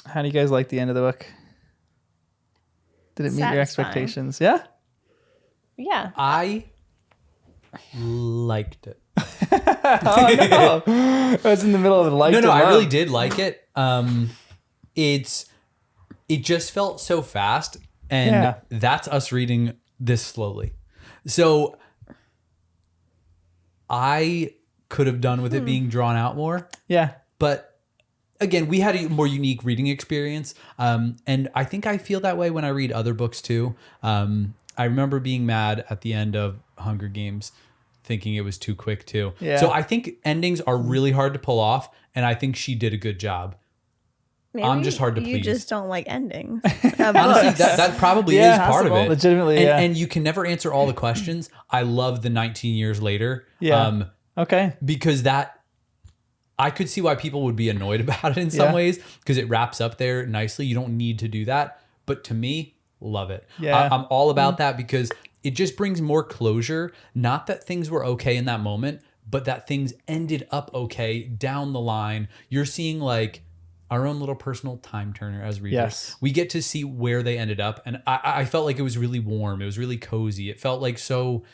How do you guys like the end of the book? Did it meet your Satisfying. expectations? Yeah? Yeah. I liked it. Oh, no. I was in the middle of it. No, I really did like it. It just felt so fast, and that's us reading this slowly. So I could have done with it being drawn out more. Yeah. But again, we had a more unique reading experience. And I think I feel that way when I read other books too. I remember being mad at the end of Hunger Games, thinking it was too quick too. Yeah. So I think endings are really hard to pull off, and I think she did a good job. Maybe I'm just hard to you please. You just don't like endings. Honestly, that probably is part of it. Legitimately, and you can never answer all the questions. I love the 19 years later. Yeah. Okay. Because I could see why people would be annoyed about it in some ways, because it wraps up there nicely. You don't need to do that. But to me, love it. Yeah. I'm all about that because it just brings more closure. Not that things were okay in that moment, but that things ended up okay down the line. You're seeing like our own little personal time turner as readers. Yes. We get to see where they ended up. And I felt like it was really warm. It was really cozy. It felt like so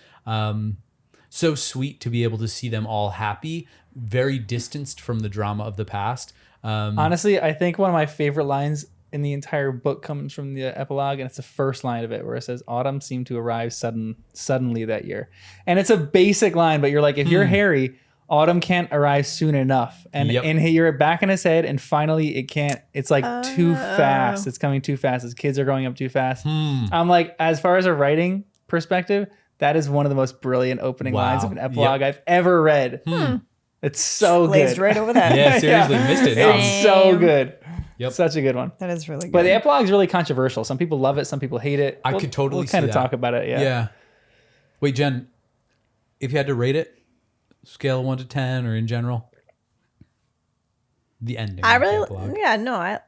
sweet to be able to see them all happy, very distanced from the drama of the past. Honestly, I think one of my favorite lines in the entire book comes from the epilogue, and it's the first line of it where it says, "Autumn seemed to arrive suddenly that year." And it's a basic line, but you're like, if you're Harry, autumn can't arrive soon enough. And you're back in his head, and finally it can't. It's like too fast. It's coming too fast. His kids are growing up too fast. I'm like, as far as a writing perspective, that is one of the most brilliant opening lines of an epilogue I've ever read. It's so Glazed good. right over that. Yeah, seriously, missed it. It's so good. Yep. Such a good one. That is really good. But the epilogue is really controversial. Some people love it. Some people hate it. I could totally we'll kind see of that. talk about it. Yeah. Wait, Jen, if you had to rate it, scale of 1 to 10 or in general, the ending. I of the really, epilogue.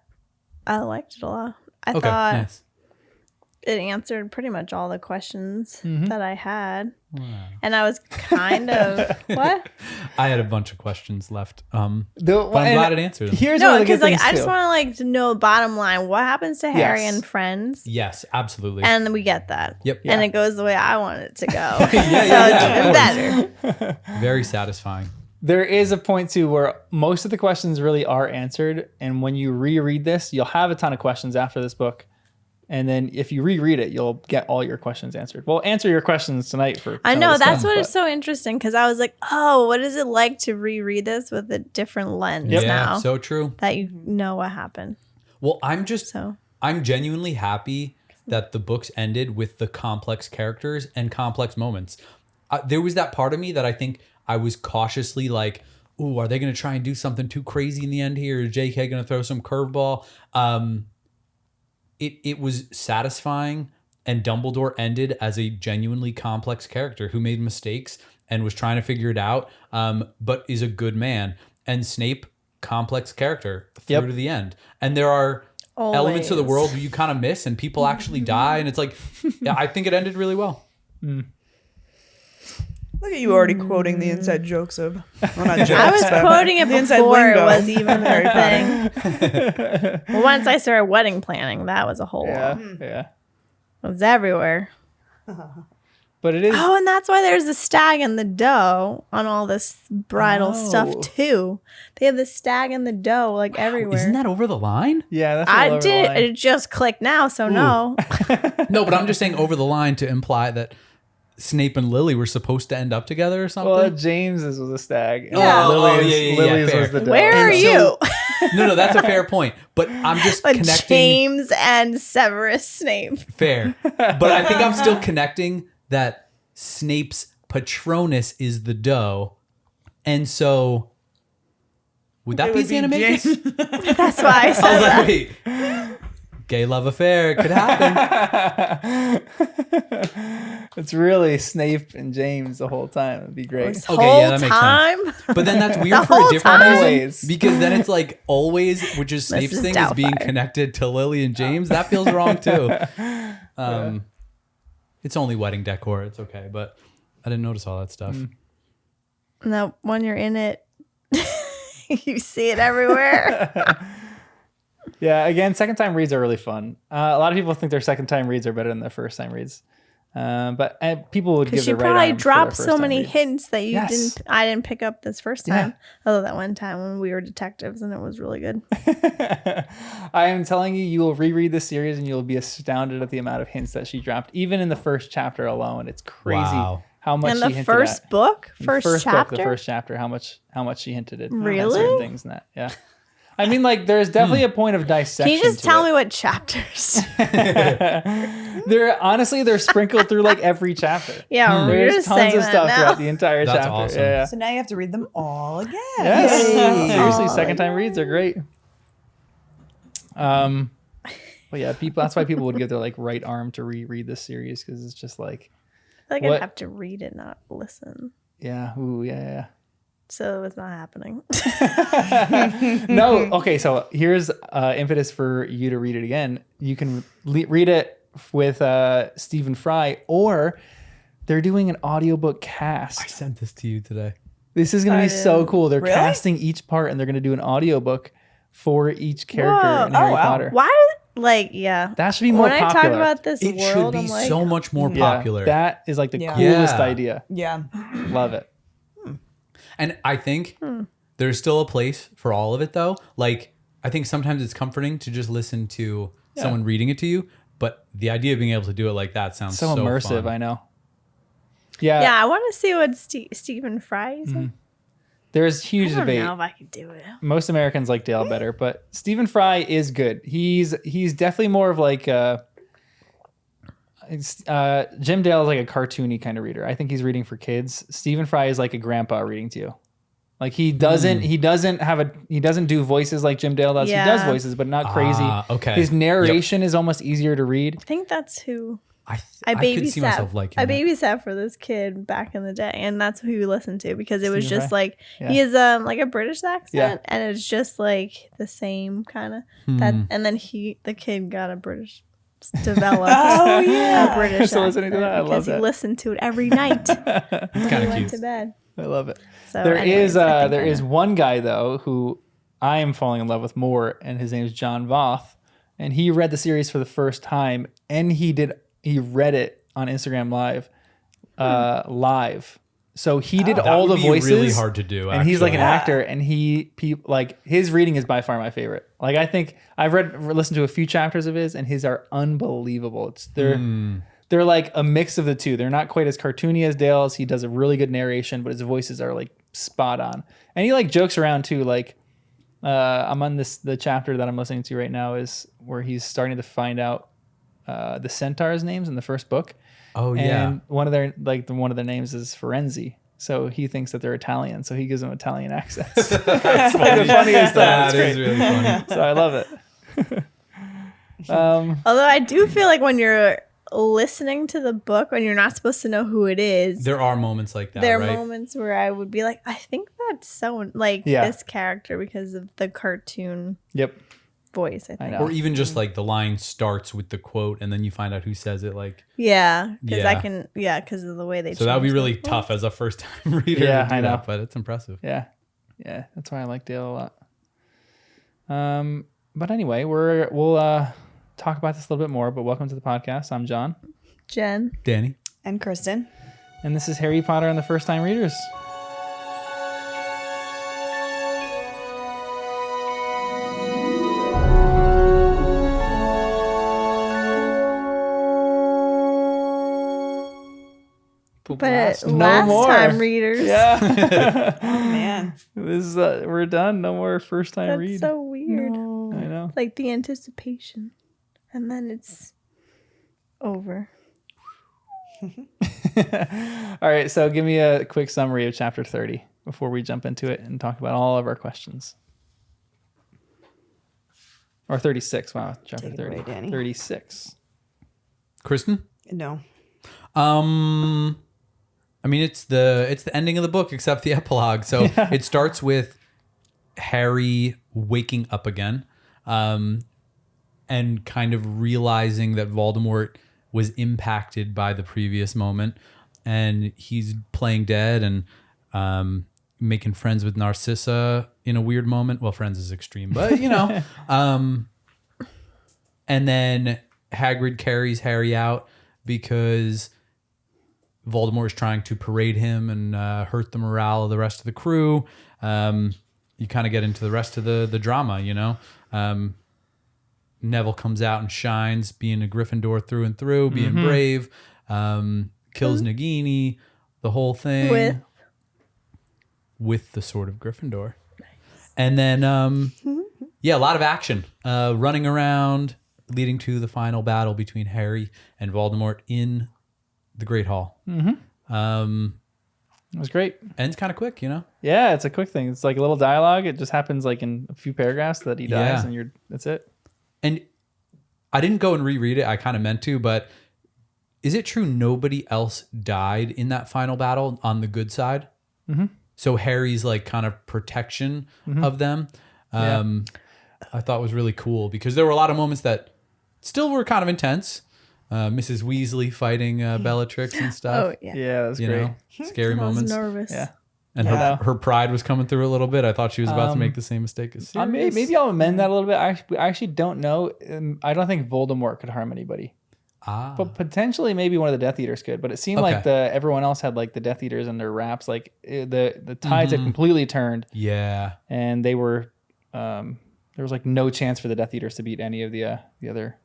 I liked it a lot. I Okay, thought nice. it answered pretty much all the questions that I had. Wow. And I was kind of, what? I had a bunch of questions left. But I'm And glad it answered them. Here's one No, of the good because like things I just too. want to know bottom line. What happens to Harry Yes. and friends? Yes, absolutely. And we get that. Yep. And it goes the way I want it to go. yeah, It's even better. Very satisfying. There is a point too where most of the questions really are answered, and when you reread this, you'll have a ton of questions after this book. And then if you reread it, you'll get all your questions answered. We'll answer your questions tonight for I some know of the that's stuff, what but- is so interesting because I was like, oh, what is it like to reread this with a different lens Yeah, now so true. that you know what happened? Well, I'm genuinely happy that the books ended with the complex characters and complex moments. There was that part of me that I think I was cautiously like, ooh, are they going to try and do something too crazy in the end here? Is JK going to throw some curveball? It was satisfying, and Dumbledore ended as a genuinely complex character who made mistakes and was trying to figure it out, but is a good man. And Snape, complex character through to the end. And there are elements of the world you kind of miss, and people actually die, and it's like, yeah, I think it ended really well. Look at you already quoting the inside jokes of. Well, not jokes, I was but quoting it the inside before it lingo. was even a thing. Well, once I started wedding planning, that was a whole. Yeah, It yeah. was everywhere. But it is. Oh, and that's why there's the stag and the doe on all this bridal stuff too. They have the stag and the doe like everywhere. Isn't that over the line? Yeah, that's I did. It just clicked now, so no. No, but I'm just saying over the line to imply that Snape and Lily were supposed to end up together or something. Well, James's was a stag. Yeah. Lily's fair. was the doe. Where are And you? so- No, that's a fair point. But I'm just Like connecting. James and Severus Snape. Fair. But I think I'm still connecting that Snape's Patronus is the doe. And so, would that It be would be Xanamegus? That's why I I said was that. like, wait. Gay love affair. It could happen. It's really Snape and James the whole time. It'd be great. This Okay, whole yeah, that makes time. sense. But then that's weird The for a whole different time? reason. Always. Because then it's like always, which is Snape's is thing, is being Doubtfire. connected to Lily and James. That feels wrong too. It's only wedding decor. It's okay. But I didn't notice all that stuff. No, when you're in it, you see it everywhere. Yeah, again, second time reads are really fun. A lot of people think their second time reads are better than their first time reads. But people would give Because she their right probably arm for dropped their so first many time reads. hints that Yes. I didn't pick up this first Yeah. time. Although that one time when we were detectives and it was really good. I am telling you, you will reread this series and you'll be astounded at the amount of hints that she dropped, even in the first chapter alone. It's crazy Wow. how much And she the hinted first at. book, In the first book, chapter. the first chapter, how much she hinted at Really? certain things in that. Yeah. I mean, like, there's definitely a point of dissection. Can you just to tell it. me what chapters? They're sprinkled through like every chapter. Yeah, we're There's just tons saying of that stuff now. throughout the entire That's chapter. awesome. Yeah. So now you have to read them all again. Yes. Yay. Seriously, Oh, second time reads are great. Well, yeah, that's why people would give their like right arm to reread this series because it's just like, Like What- I'd have to read it, not listen. yeah, ooh, yeah. So it's not happening. No, okay, so here's impetus for you to read it again. You can read it with Stephen Fry, or they're doing an audiobook I cast. sent this to you today. This is going to be so cool. They're Really? casting each part, and they're going to do an audiobook for each character Whoa. in Harry Oh, wow. Potter. Why? Like, yeah. That should be more When I popular. talk about this It should world, be I'm like, so much more Yeah, popular. that is like the Yeah. coolest Yeah. idea. Yeah. Love it. And I think there's still a place for all of it, though. Like, I think sometimes it's comforting to just listen to someone reading it to you. But the idea of being able to do it like that sounds So so immersive, fun. I know. Yeah, yeah, I want to see what Stephen Fry is in. there's huge I don't debate. know if I could do it. Most Americans like Dale better, but Stephen Fry is good. He's definitely more of like Jim Dale is like a cartoony kind of reader. I think he's reading for kids. Stephen Fry is like a grandpa reading to you. Like he doesn't do voices like Jim Dale does. Yeah. He does voices, but not crazy. Okay. His narration is almost easier to read. I think that's who I I could see myself babysat. liking I that. babysat for this kid back in the day, and that's who we listened to because it was Stephen just Fry? like Yeah. he has like a British accent, and it's just like the same kind of that. And then the kid got a British developed Oh, yeah. a British So listening to accent that, I love because he that. listened to it every night when It's he kind of went cute. to bed. I love it. So There anyways, is I think there I is know. one guy though who I am falling in love with more, and his name is John Voth, and he read the series for the first time, and he read it on Instagram live. So he did That all would the be voices. really hard to do, and he's like an actually. actor, and his reading is by far my favorite. Like I think I've listened to a few chapters of his, and his are unbelievable. They're like a mix of the two. They're not quite as cartoony as Dale's. He does a really good narration, but his voices are like spot on. And he like jokes around too. Like I'm on the chapter that I'm listening to right now is where he's starting to find out the centaurs' names in the first book. Oh, yeah. And one of their names is Ferenzi. So he thinks that they're Italian. So he gives them Italian accents. It's like the funniest stuff. That It's is great. really funny. So I love it. Although I do feel like when you're listening to the book, when you're not supposed to know who it is, There are moments like that, there are right? moments where I would be like, I think that's so like Yeah. this character because of the cartoon Yep. voice. I think. know. Or even just like the line starts with the quote and then you find out who says it. Like, Yeah, because I Yeah. can. Because of the way they. so that would be changed really it. tough as a first time reader Yeah, to do I know. that, but it's impressive. Yeah. Yeah. That's why I like Dale a lot. But anyway, we'll talk about this a little bit more, but welcome to the podcast. I'm John, Jen. Danny? And Kristen. and this is Harry Potter and the First Time Readers. But No last more. time readers. Yeah. Man. This is we're done. No more first time That's read. so weird. I know. Like the anticipation, and then it's over. All right, so give me a quick summary of chapter 30 before we jump into it and talk about all of our questions. Or 36. Wow, chapter Take it 30. away, Danny. 36. Kristen? No. I mean, it's the ending of the book except the epilogue. So it starts with Harry waking up again, and kind of realizing that Voldemort was impacted by the previous moment, and he's playing dead and making friends with Narcissa in a weird moment. Well, friends is extreme, but you know, And then Hagrid carries Harry out because Voldemort is trying to parade him and hurt the morale of the rest of the crew. You kind of get into the rest of the drama, you know. Neville comes out and shines, being a Gryffindor through and through, being brave, kills Nagini, the whole thing. With the sword of Gryffindor. Nice. And then, a lot of action. Running around, leading to the final battle between Harry and Voldemort in the Great Hall. It was great. Ends kind of quick, you know? Yeah, it's a quick thing. It's like a little dialogue. It just happens like in a few paragraphs that he dies and that's it. And I didn't go and reread it. I kind of meant to, but is it true nobody else died in that final battle on the good side? So Harry's like kind of protection of them, I thought was really cool because there were a lot of moments that still were kind of intense. Mrs. Weasley fighting Bellatrix and stuff. Oh, yeah. Yeah, that was You great. know, scary moments. I was nervous. Yeah. And her pride was coming through a little bit. I thought she was about to make the same mistake as Sirius. Maybe I'll amend that a little bit. I actually don't know. I don't think Voldemort could harm anybody. But potentially maybe one of the Death Eaters could. But it seemed like everyone else had like the Death Eaters in their wraps. Like the tides had completely turned. Yeah. And they were there was like no chance for the Death Eaters to beat any of the other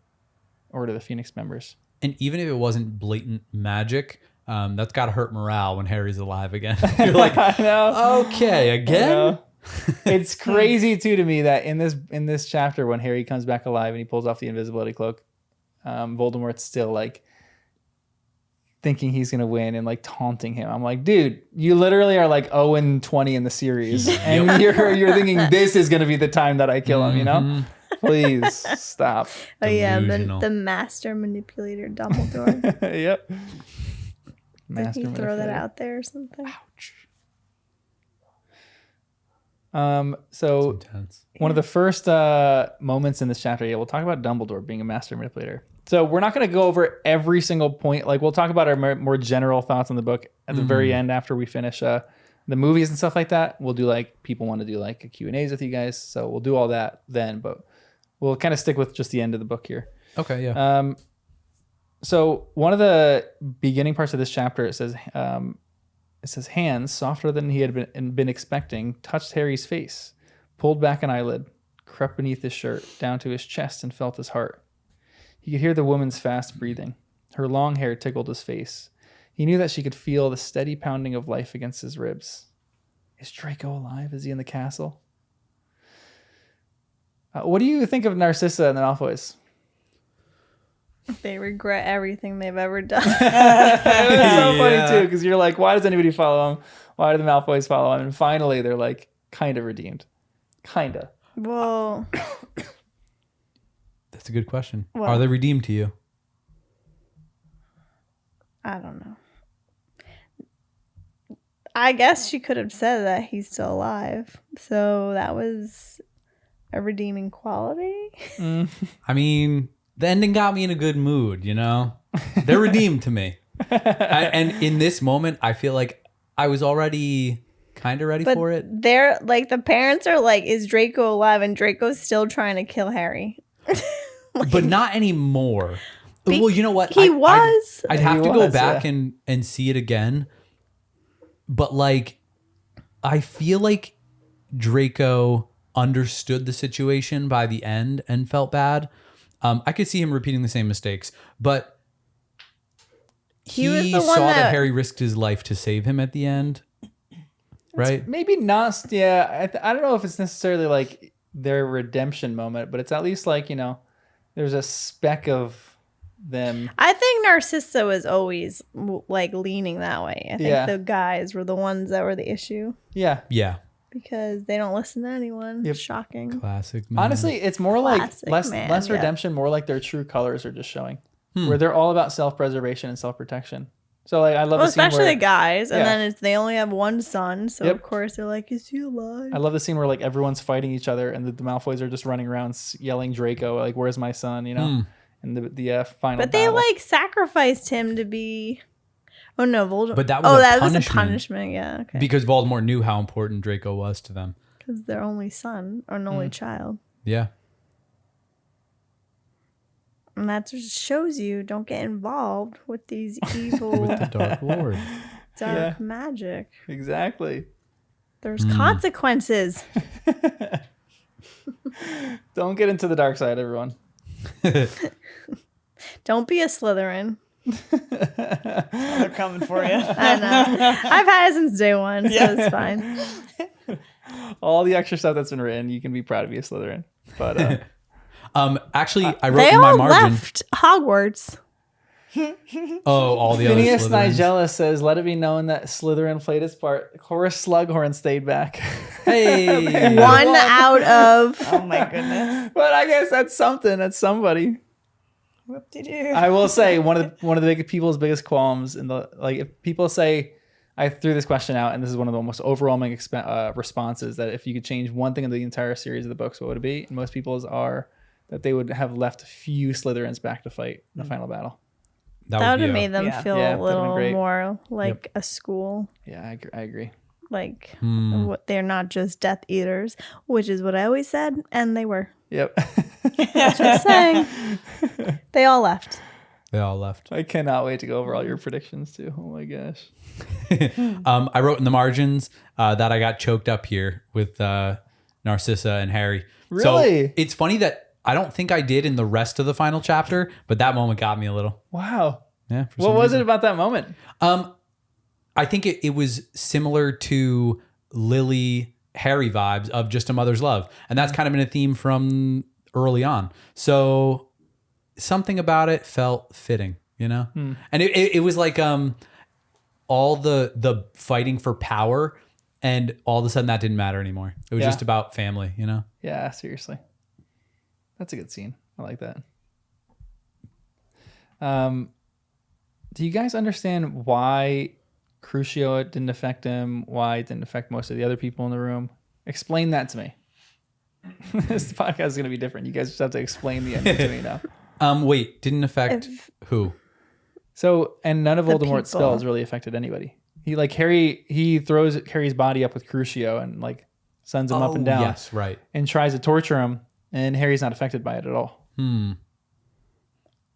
Order of the Phoenix members. And even if it wasn't blatant magic, that's got to hurt morale when Harry's alive again. You're like, I know. Okay, again? It's crazy too to me that in this chapter when Harry comes back alive and he pulls off the invisibility cloak, Voldemort's still like thinking he's gonna win and like taunting him. I'm like, dude, you literally are like 0-20 in the series, and you're thinking this is gonna be the time that I kill him. You know, please stop. Oh yeah, the master manipulator Dumbledore. Yep. Did he throw that out there or something? Ouch. So one of the first moments in this chapter, we'll talk about Dumbledore being a master manipulator. So we're not going to go over every single point. Like we'll talk about our more general thoughts on the book at the very end after we finish the movies and stuff like that. We'll do like people want to do like a Q&As with you guys. So we'll do all that then, but we'll kind of stick with just the end of the book here. Okay, yeah. So one of the beginning parts of this chapter, it says hands softer than he had been expecting touched Harry's face, pulled back an eyelid, crept beneath his shirt down to his chest and felt his heart. He could hear the woman's fast breathing. Her long hair tickled his face. He knew that she could feel the steady pounding of life against his ribs. Is Draco alive? Is he in the castle? What do you think of Narcissa and the Malfoys? They regret everything they've ever done. It's so funny too, because you're like, why does anybody follow him? Why do the Malfoys follow him? And finally, they're like, kind of redeemed. Kind of. Well, that's a good question. Well, are they redeemed to you? I don't know. I guess she could have said that he's still alive. So that was a redeeming quality. I mean, the ending got me in a good mood, you know? They're redeemed to me. And in this moment, I feel like I was already kind of ready for it. They're like, the parents are like, is Draco alive? And Draco's still trying to kill Harry. But not anymore. Well, you know what? He was. I'd have to go back and see it again. But like, I feel like Draco understood the situation by the end and felt bad. I could see him repeating the same mistakes, but he was the one saw that that Harry risked his life to save him at the end, right? Maybe not. Yeah, I don't know if it's necessarily like their redemption moment, but it's at least like, you know, there's a speck of them. I think Narcissa was always like leaning that way. I think the guys were the ones that were the issue. Yeah. Yeah. Because they don't listen to anyone. Yep. Shocking. Classic man. Honestly, it's more like less redemption, more like their true colors are just showing. Where they're all about self-preservation and self-protection. So like I love the scene especially where, the guys, and then they only have one son, so of course they're like, "Is he alive?" I love the scene where like everyone's fighting each other, and the Malfoys are just running around yelling Draco, like, "Where's my son?" You know, and the final. But they like sacrificed him to be. Oh no, Voldemort! But that was was a punishment. Yeah, okay. Because Voldemort knew how important Draco was to them. Because their only son or an only child. Yeah. And that just shows you don't get involved with these evil With the Dark Lord. dark magic. Exactly. There's consequences. Don't get into the dark side, everyone. Don't be a Slytherin. They're coming for you. I know. I've had it since day one, so it's fine. All the extra stuff that's been written, you can be proud to be a Slytherin. But Actually, I wrote They in my all margin. left Hogwarts. Oh, all the Phineas other Slytherins. Nigella says, "Let it be known that Slytherin played its part. Horace Slughorn stayed back." Hey. One out of. Oh my goodness. But I guess that's something. That's somebody. Whoop-de-doo. I will say one of the big people's biggest qualms in the if people say, I threw this question out, and this is one of the most overwhelming responses, that if you could change one thing in the entire series of the books, what would it be? And most people's are that they would have left a few Slytherins back to fight in the final battle. That would be have a- made them yeah. feel Yeah, a that'd have been little great. more like a school. Yeah, I agree. Like what, they're not just Death Eaters, which is what I always said, and they were. Yep. Just saying. They all left. They all left. I cannot wait to go over all your predictions too. Oh my gosh. I wrote in the margins that I got choked up here with Narcissa and Harry. Really? So it's funny that I don't think I did in the rest of the final chapter, but that moment got me a little. Wow. Yeah. for What some was reason. it about that moment? I think it was similar to Lily Harry vibes of just a mother's love. And that's kind of been a theme from early on. So something about it felt fitting, you know? And it was like all the fighting for power, and all of a sudden that didn't matter anymore. It was Yeah. just about family, you know? Yeah, seriously. That's a good scene. I like that. Do you guys understand why Crucio didn't affect him? Why it didn't affect most of the other people in the room? Explain that to me. This podcast is going to be different. You guys just have to explain the ending to me now. Wait, didn't affect who? So, and none of The Voldemort's people. spells really affected anybody. He throws Harry's body up with Crucio and like sends him up and down. Yes, right. And tries to torture him, and Harry's not affected by it at all. Let me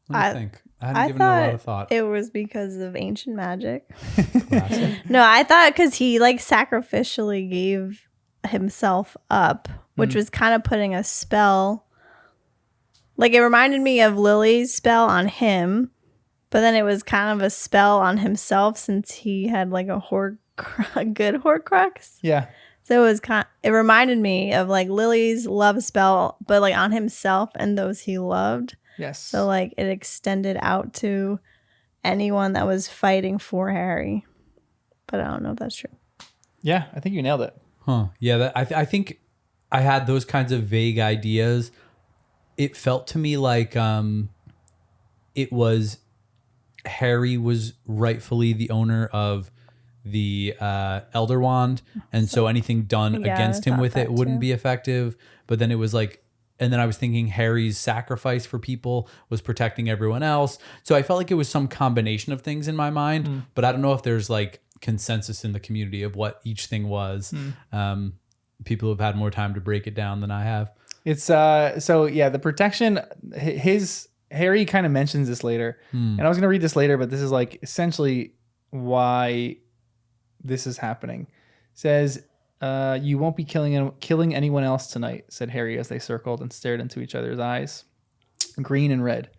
think. I hadn't I given it a lot of thought thought. it was because of ancient magic. Classic. No, I thought because he like sacrificially gave himself up, which was kind of putting a spell. Like it reminded me of Lily's spell on him, but then it was kind of a spell on himself since he had like a good Horcrux. Yeah. So it was it reminded me of like Lily's love spell, but like on himself and those he loved. Yes. So like it extended out to anyone that was fighting for Harry. But I don't know if that's true. Yeah, I think you nailed it. Huh. Yeah, I think I had those kinds of vague ideas. It felt to me like it was Harry was rightfully the owner of the Elder Wand, and so anything done Yeah, against I him thought with it that wouldn't too. be effective. But then it was like, and then I was thinking Harry's sacrifice for people was protecting everyone else. So I felt like it was some combination of things in my mind, but I don't know if there's like consensus in the community of what each thing was. People have had more time to break it down than I have. It's so yeah, the protection, his Harry kind of mentions this later. And I was going to read this later, but this is like essentially why this is happening. It says, you won't be killing anyone else tonight, said Harry as they circled and stared into each other's eyes, green and red.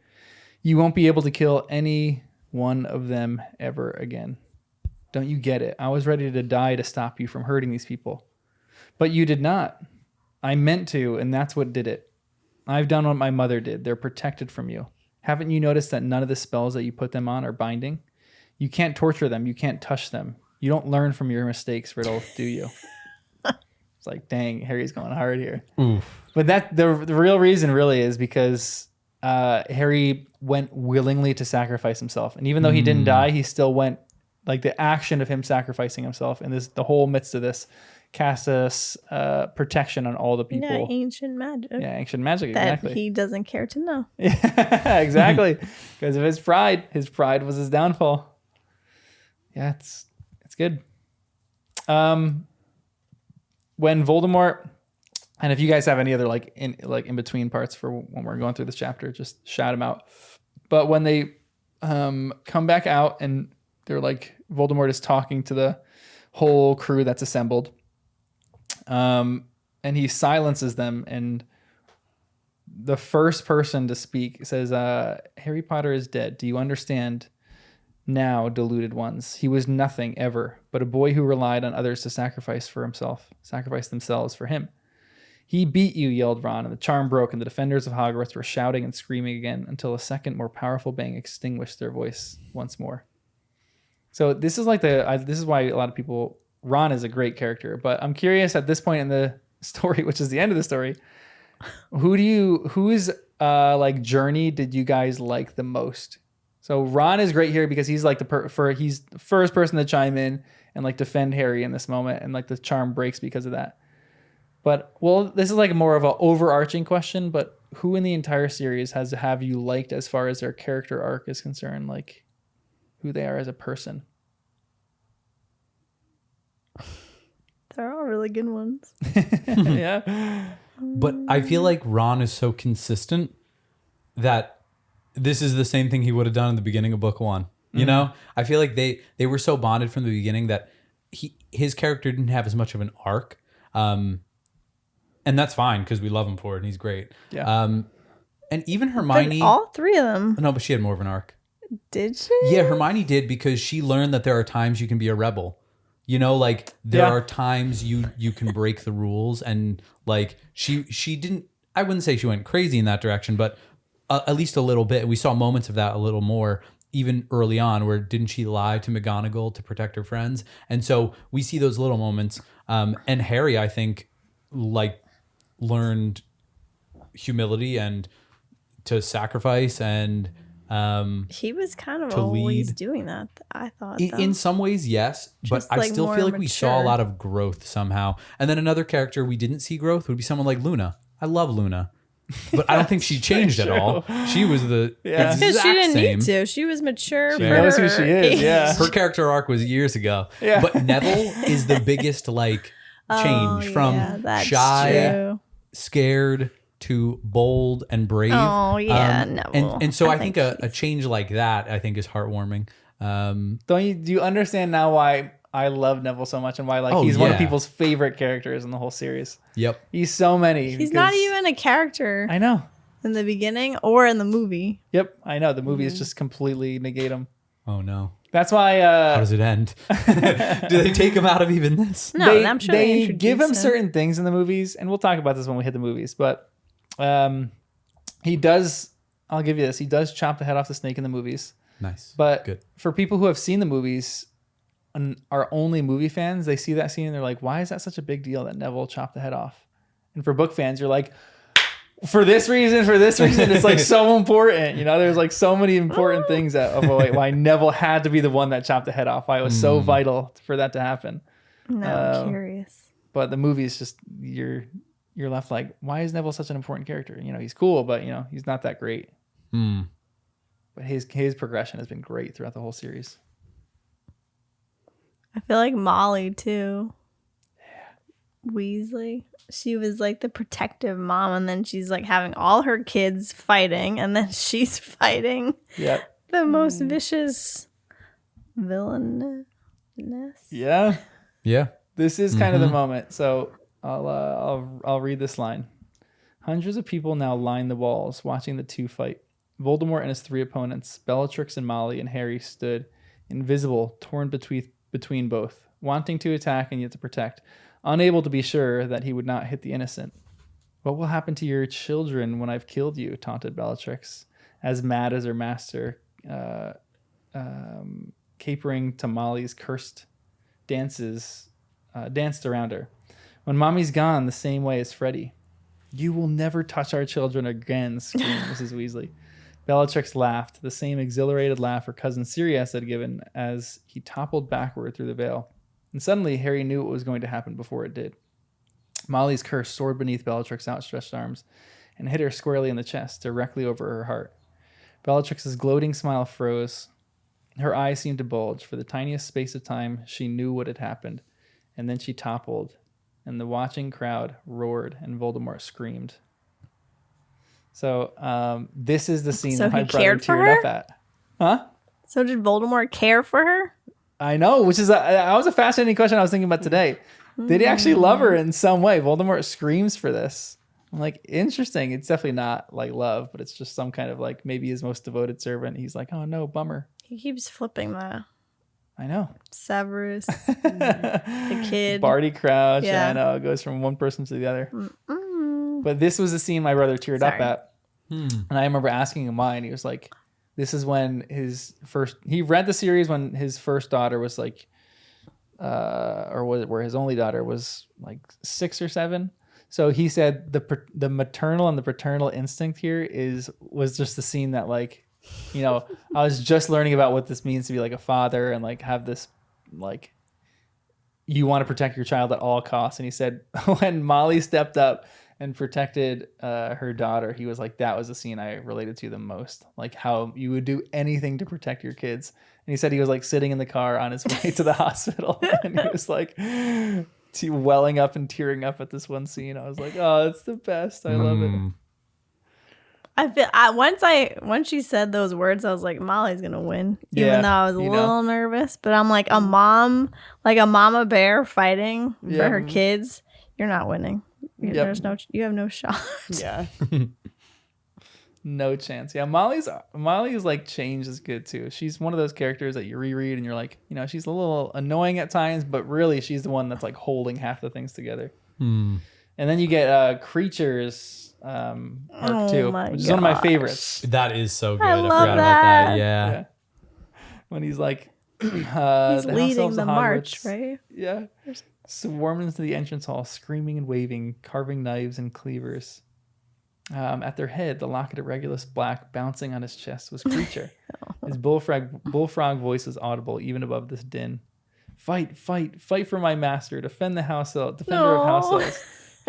You won't be able to kill any one of them ever again. Don't you get it? I was ready to die to stop you from hurting these people. But you did not. I meant to, and that's what did it. I've done what my mother did. They're protected from you. Haven't you noticed that none of the spells that you put them on are binding? You can't torture them. You can't touch them. You don't learn from your mistakes, Riddle, do you? It's like, dang, Harry's going hard here. Oof. But that the real reason really is because Harry went willingly to sacrifice himself. And even though he didn't die, he still went, like the action of him sacrificing himself in this, the whole midst of this, cast a protection on all the people. Yeah, ancient magic. Yeah, ancient magic, That exactly. he doesn't care to know. Yeah, exactly. Because of his pride. His pride was his downfall. Yeah, it's good. When Voldemort And if you guys have any other in between parts for when we're going through this chapter, just shout them out. But when they come back out and they're like, Voldemort is talking to the whole crew that's assembled, and he silences them, and the first person to speak says, Harry Potter is dead. Do you understand now, deluded ones? He was nothing ever, but a boy who relied on others to sacrifice themselves for him. He beat you, yelled Ron, and the charm broke, and the defenders of Hogwarts were shouting and screaming again until a second, more powerful bang extinguished their voice once more. So this is this is why a lot of people, Ron is a great character, but I'm curious at this point in the story, which is the end of the story, whose journey did you guys like the most? So Ron is great here because he's like he's the first person to chime in and like defend Harry in this moment, and like the charm breaks because of that. But this is like more of an overarching question, but who in the entire series have you liked as far as their character arc is concerned, like who they are as a person? They're all really good ones. Yeah. But I feel like Ron is so consistent that this is the same thing he would have done in the beginning of book one. You know, I feel like they were so bonded from the beginning that his character didn't have as much of an arc. And that's fine because we love him for it and he's great. Yeah. And even Hermione. But all three of them. No, but she had more of an arc. Did she? Yeah, Hermione did because she learned that there are times you can be a rebel. You know, like there are times you can break the rules, and like she didn't. I wouldn't say she went crazy in that direction, but at least a little bit. We saw moments of that a little more even early on, where didn't she lie to McGonagall to protect her friends? And so we see those little moments. And Harry, I think, learned humility and to sacrifice, and he was kind of to always lead. doing that, I thought. In some ways, yes, but Just, I still more feel like we saw a mature. lot of growth somehow. And then another character we didn't see growth would be someone like Luna. I love Luna, but I don't think she changed at all. She was the Yeah. Because she didn't same. need to. She was mature. She for knows who her she is, age. yeah. Her character arc was years ago. Yeah. But Neville is the biggest change from yeah, that's shy, true. scared to bold and brave. Oh, yeah, Neville. And so I I think think a change like that I think is heartwarming. Do you understand now why I love Neville so much and why he's one of people's favorite characters in the whole series? Yep. He's so many. He's not even a character I know. in the beginning or in the movie. Yep, I know. The movies just completely negate him. Oh no. That's why How does it end? Do they take him out of even this? No, I'm sure they give him introduce certain things in the movies, and we'll talk about this when we hit the movies. But he does. I'll give you this. He does chop the head off the snake in the movies. Nice. But good. For people who have seen the movies and are only movie fans, they see that scene and they're like, "Why is that such a big deal that Neville chopped the head off?" And for book fans, you're like, for this reason, it's like so important. You know, there's like so many important things of why Neville had to be the one that chopped the head off. Why it was so vital for that to happen. No, I'm curious. But the movie is just you're left like, why is Neville such an important character? You know, he's cool, but you know, he's not that great. But his progression has been great throughout the whole series. I feel like Molly too. Yeah. Weasley. She was like the protective mom, and then she's like having all her kids fighting, and then she's fighting Yep. the most vicious villainess. Yeah. Yeah. This is kind of the moment. So I'll read this line. Hundreds of people now line the walls, watching the two fight. Voldemort and his three opponents, Bellatrix and Molly and Harry, stood invisible, torn between both, wanting to attack and yet to protect, unable to be sure that he would not hit the innocent. What will happen to your children when I've killed you? Taunted Bellatrix, as mad as her master, capering to Molly's cursed danced around her. When Mommy's gone, the same way as Freddy. You will never touch our children again, screamed Mrs. Weasley. Bellatrix laughed, the same exhilarated laugh her cousin Sirius had given as he toppled backward through the veil. And suddenly, Harry knew what was going to happen before it did. Molly's curse soared beneath Bellatrix's outstretched arms and hit her squarely in the chest, directly over her heart. Bellatrix's gloating smile froze. Her eyes seemed to bulge. For the tiniest space of time, she knew what had happened. And then she toppled and the watching crowd roared, and Voldemort screamed. So this is the scene So that my he brother cared for teared up her? at. Huh? So did Voldemort care for her? I know, which is that was a fascinating question I was thinking about today. Did he actually love her in some way? Voldemort screams for this. I'm like, interesting. It's definitely not like love, but it's just some kind of like maybe his most devoted servant. He's like, oh no, bummer. He keeps flipping the I know. Severus, the kid. Barty Crouch. Yeah. I know. It goes from one person to the other. But this was the scene my brother teared up Sorry. at. And I remember asking him why, and he was like, this is when he read the series when his first daughter was like, or was it where his only daughter was like 6 or 7. So he said the maternal and the paternal instinct here was just the scene that like, you know, I was just learning about what this means to be like a father and like have this like, you want to protect your child at all costs. And he said when Molly stepped up and protected her daughter, he was like, that was the scene I related to the most. Like how you would do anything to protect your kids. And he said he was like sitting in the car on his way to the hospital and he was like welling up and tearing up at this one scene. I was like, oh, it's the best. I love it. I feel once she said those words, I was like, Molly's gonna win. Yeah, Even though I was a little nervous, but I'm like a mama bear fighting for her kids. You're not winning. Yep. You have no shot. Yeah. No chance. Yeah, Molly's like change is good too. She's one of those characters that you reread and you're like, you know, she's a little annoying at times, but really she's the one that's like holding half the things together. And then you get Creatures arc 2, which is one of my favorites. That is so good. I I love forgot about that. that. Yeah. Yeah. When he's like He's the leading Elves the of march, Hogwarts. right? Yeah. Swarmed into the entrance hall, screaming and waving, carving knives and cleavers. At their head, the locket of Regulus Black bouncing on his chest was Creature. His bullfrog voice was audible even above this din. Fight, fight, fight for my master. Defend the defender of house elves.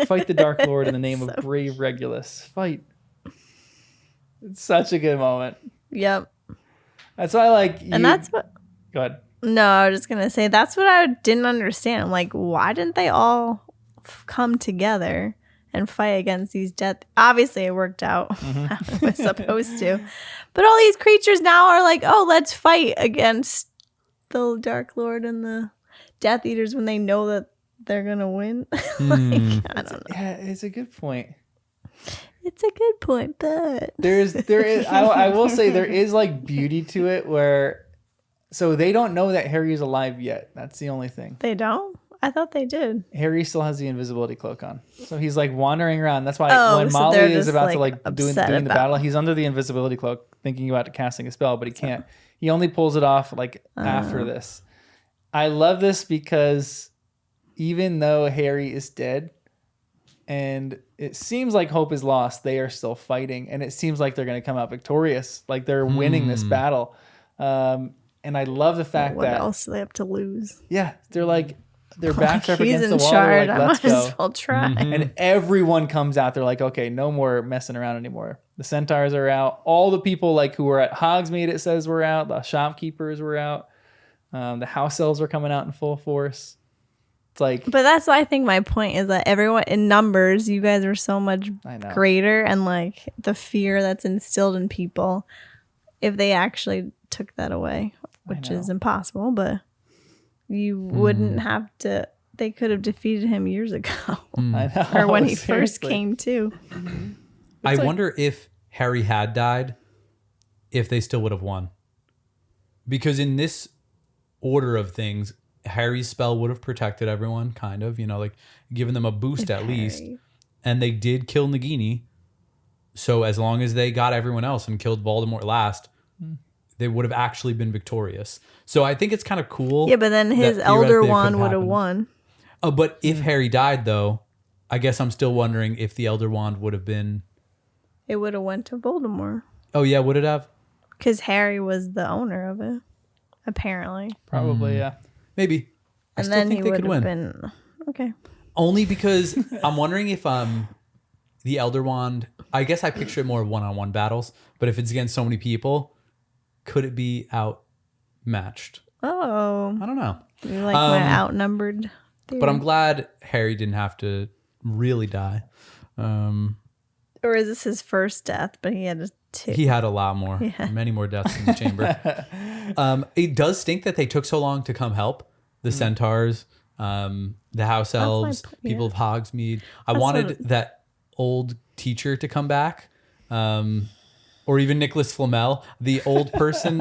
Fight the Dark Lord in the name of brave Regulus. Fight. It's such a good moment. Yep. That's why I like you. And that's what. Go ahead. No, I was just gonna say that's what I didn't understand. I'm like, why didn't they all come together and fight against these death? Obviously, it worked out how it was supposed to, but all these creatures now are like, oh, let's fight against the Dark Lord and the Death Eaters when they know that they're gonna win. Like, I don't know. Yeah, it's a good point. It's a good point, but There is I will say there is like beauty to it where so they don't know that Harry's alive yet. That's the only thing. they don't. I thought they did. Harry still has the invisibility cloak on. So he's like wandering around. That's why when so Molly they're is just, about to like, like doing upset the about battle, he's under the invisibility cloak thinking about casting a spell, but he can't. He only pulls it off like after this. I love this because even though Harry is dead and it seems like hope is lost, they are still fighting and it seems like they're going to come out victorious. Like they're winning this battle. And I love the fact What that else do they have to lose? yeah, they're like their backs are up He's against in the wall. They're charge. like, I let's might go. as well try. And everyone comes out. They're like, okay, no more messing around anymore. The centaurs are out. All the people like who were at Hogsmeade, it says, were out. The shopkeepers were out. The house elves are coming out in full force. It's like, But that's why I think my point is that everyone in numbers, you guys are so much I know. greater, and like the fear that's instilled in people, if they actually took that away, which is impossible, but you wouldn't have to. They could have defeated him years ago, I know. or when he first Seriously. came to. I wonder if Harry had died, if they still would have won. Because in this order of things, Harry's spell would have protected everyone, kind of, you know, like given them a boost at least. And they did kill Nagini. So as long as they got everyone else and killed Voldemort last, they would have actually been victorious. So I think it's kind of cool. Yeah, but then his that elder theoretically it wand could would have happen. won. But if Harry died, though, I guess I'm still wondering if the Elder Wand would have been... It would have went to Voldemort Oh, yeah, would it have? because Harry was the owner of it, apparently. Probably, yeah. Maybe. I And still then think he they would could have win. been okay. Only because I'm wondering if the Elder Wand... I guess I picture it more one-on-one battles, but if it's against so many people, could it be outmatched? Oh, I don't know. you like my outnumbered But I'm glad Harry didn't have to really die. Or is this his first death? But he had two. He had a lot more, many more deaths in the chamber. It does stink that they took so long to come help the centaurs, the house elves, people of Hogsmeade. I wanted that old teacher to come back, or even Nicholas Flamel, the old person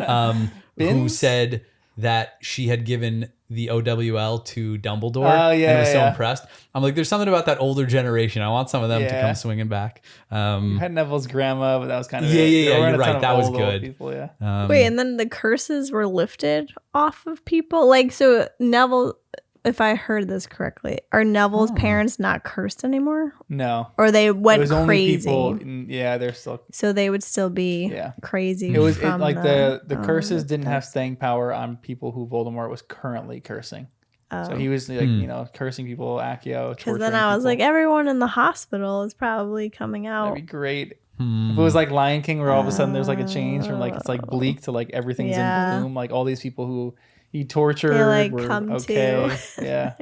who said that she had given the OWL to Dumbledore and was so impressed. I'm like, there's something about that older generation. I want some of them to come swinging back. You had Neville's grandma, but that was kind of you're right. That was good. People, Wait, and then the curses were lifted off of people? Like, so Neville, if I heard this correctly, are Neville's parents not cursed anymore? No. Or they went crazy? They're still... So they would still be crazy. It was like the curses didn't have staying power on people who Voldemort was currently cursing. So he was like, cursing people, Accio, because then I was like, everyone in the hospital is probably coming out. That'd be great. If it was like Lion King where all of a sudden there's like a change from like it's like bleak to like everything's in gloom, like all these people who he tortured they were come okay. Yeah.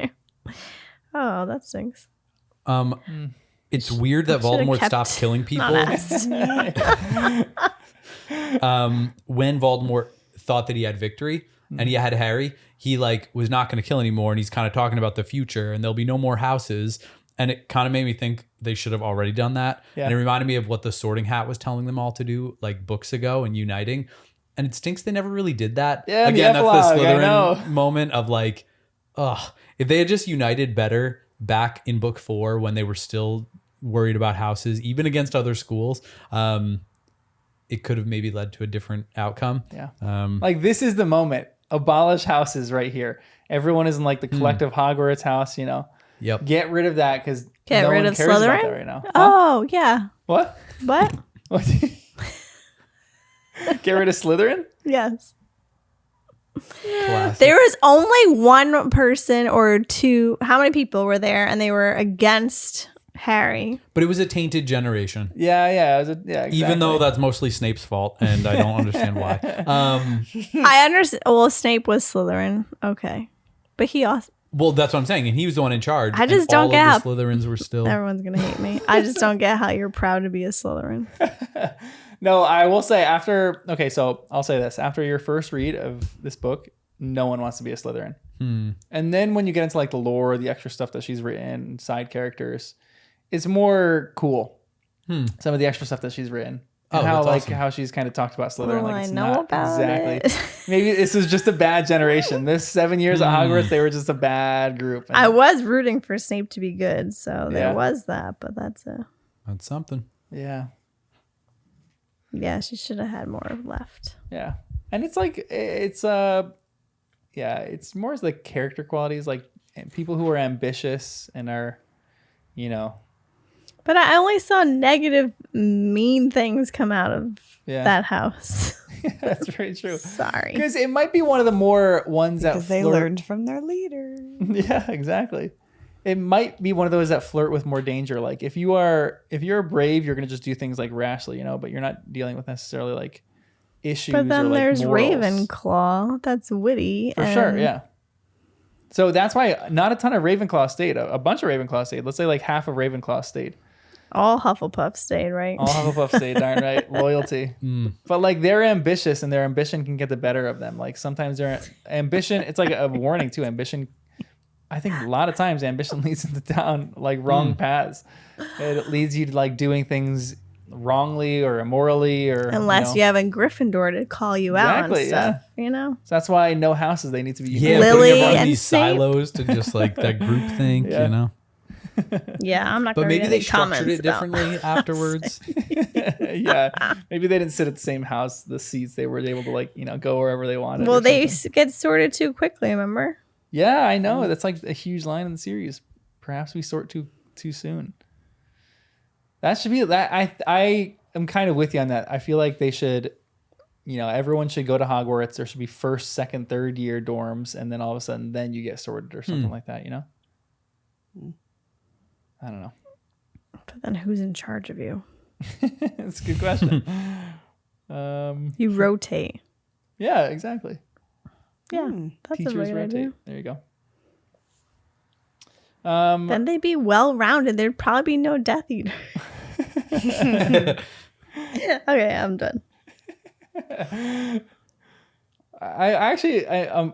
Oh, that stinks. It's weird that Voldemort stopped killing people. When Voldemort thought that he had victory and he had Harry, he like was not going to kill anymore, and he's kind of talking about the future and there'll be no more houses. And it kind of made me think they should have already done that. Yeah. And it reminded me of what the Sorting Hat was telling them all to do like books ago and uniting. And it stinks they never really did that. Yeah, again, that's the Slytherin moment of like, if they had just united better back in book 4 when they were still worried about houses, even against other schools, it could have maybe led to a different outcome. Yeah. Like this is the moment. Abolish houses right here. Everyone is in like the collective Hogwarts house, you know. Yep. Get rid of that because no one of cares Slytherin about that right now. Oh, yeah. What? What? Get rid of Slytherin? Yes. Classic. There was only one person or two. How many people were there? And they were against Harry. But it was a tainted generation. Yeah. Exactly. Even though that's mostly Snape's fault, and I don't understand why. I understand. Well, Snape was Slytherin. Okay. But he also... Well, that's what I'm saying. And he was the one in charge. I just don't get how... the Slytherins were still... Everyone's going to hate me. I just don't get how you're proud to be a Slytherin. No, I will say after... Okay, so I'll say this. After your first read of this book, no one wants to be a Slytherin. And then when you get into like the lore, the extra stuff that she's written, side characters, it's more cool. Some of the extra stuff that she's written. And how like awesome. How she's kind of talked about Slytherin. Like, I it's know not about it. Maybe this is just a bad generation. This 7 years at Hogwarts, they were just a bad group. And I was rooting for Snape to be good, so there was that, but that's something. Yeah. Yeah, she should have had more left. Yeah. And it's like it's more like character qualities, like people who are ambitious and are, you know. But I only saw negative, mean things come out of that house. Yeah, that's very true. Sorry. Because it might be one of the more ones that they learned from their leader. Yeah, exactly. It might be one of those that flirt with more danger. Like if you're brave, you're going to just do things like rashly, you know, but you're not dealing with necessarily like issues. But then or, like, there's morals. Ravenclaw. That's witty. For sure, yeah. So that's why not a ton of Ravenclaw stayed. A bunch of Ravenclaw stayed. Let's say like half of Ravenclaw stayed. All Hufflepuff stayed, right? All Hufflepuff stayed, darn right. Loyalty. But like they're ambitious and their ambition can get the better of them. Like sometimes their ambition, it's like a warning too. Ambition, I think a lot of times ambition leads into down like wrong paths. It leads you to like doing things wrongly or immorally or unless you have a Gryffindor to call you out and stuff, you know. So that's why no houses, they need to be Lily putting everyone in and these silos to just like that group think, you know. Yeah, I'm not but gonna maybe they structured it differently afterwards. Yeah, maybe they didn't sit at the same house, the seats. They were able to like, you know, go wherever they wanted. Well, they get sorted too quickly, remember? Yeah, I know. That's like a huge line in the series. Perhaps we sort too soon. That should be that. I am kind of with you on that. I feel like they should, you know, everyone should go to Hogwarts. There should be first, second, third year dorms, and then all of a sudden, then you get sorted or something like that. You know. I don't know. But then who's in charge of you? That's a good question. You rotate. Yeah, exactly. Yeah, that's Teachers a great rotate. idea. There you go. Then they'd be well-rounded. There'd probably be no Death Eater. Okay, I'm done.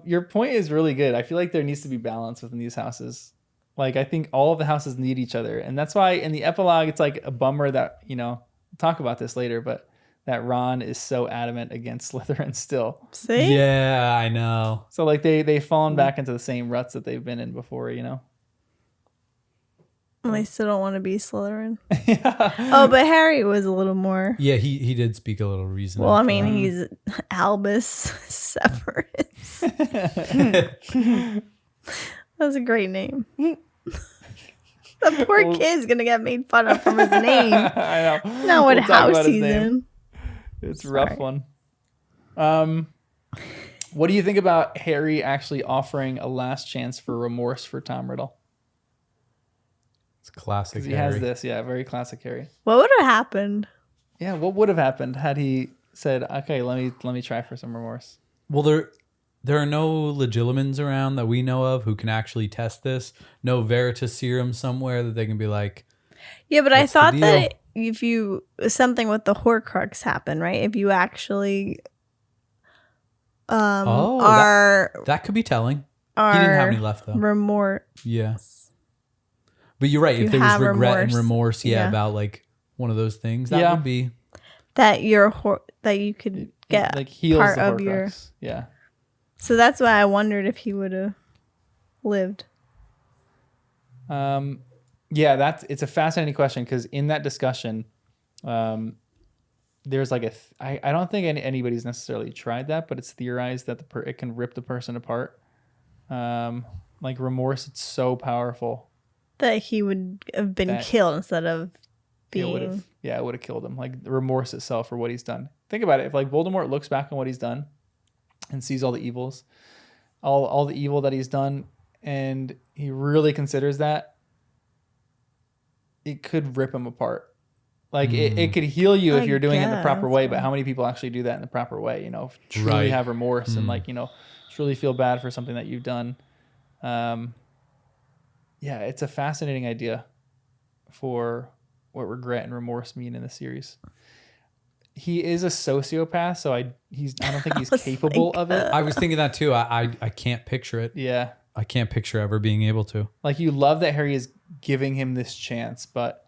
Your point is really good. I feel like there needs to be balance within these houses. Like, I think all of the houses need each other. And that's why in the epilogue, it's like a bummer that, we'll talk about this later, but that Ron is so adamant against Slytherin still. See? Yeah, I know. So like they've fallen back into the same ruts that they've been in before, Well, they still don't want to be Slytherin. Yeah. Oh, but Harry was a little more. Yeah, he did speak a little reason. Well, I after mean, that. he's Albus Severus. That's a great name. The poor kid's gonna get made fun of from his name. I know. Not what We'll talk house about his he's name. in. It's a rough one. What do you think about Harry actually offering a last chance for remorse for Tom Riddle? It's classic. Because he Harry. has this, very classic Harry. What would have happened? Yeah, what would have happened had he said, "Okay, let me try for some remorse"? Well, there are no legilimens around that we know of who can actually test this. No Veritas serum somewhere that they can be like. Yeah, but I What's the thought deal? that if something with the Horcrux happened, right? If you actually that could be telling. He didn't have any left though. Remorse. Yeah. But you're right. You If there was have regret and remorse, remorse, yeah. about like one of those things, that Yeah. would be. That that you could get like heals part the of your. Horcrux. Yeah. So that's why I wondered if he would have lived. Yeah, it's a fascinating question because in that discussion, there's like I don't think anybody's necessarily tried that, but it's theorized that it can rip the person apart. Like remorse, it's so powerful. That he would have been That- killed instead of It would being. have killed him. Like the remorse itself for what he's done. Think about it. If like Voldemort looks back on what he's done and sees all the evils, all the evil that he's done, and he really considers that, it could rip him apart. Like it could heal you if I you're doing it in the proper guess, way, but how many people actually do that in the proper way? Truly Right. have remorse and truly feel bad for something that you've done. Yeah, it's a fascinating idea for what regret and remorse mean in the series. He is a sociopath, so I don't think he's was capable of it. I was thinking that too. I can't picture it. Yeah. I can't picture ever being able to. Like you love that Harry is giving him this chance, but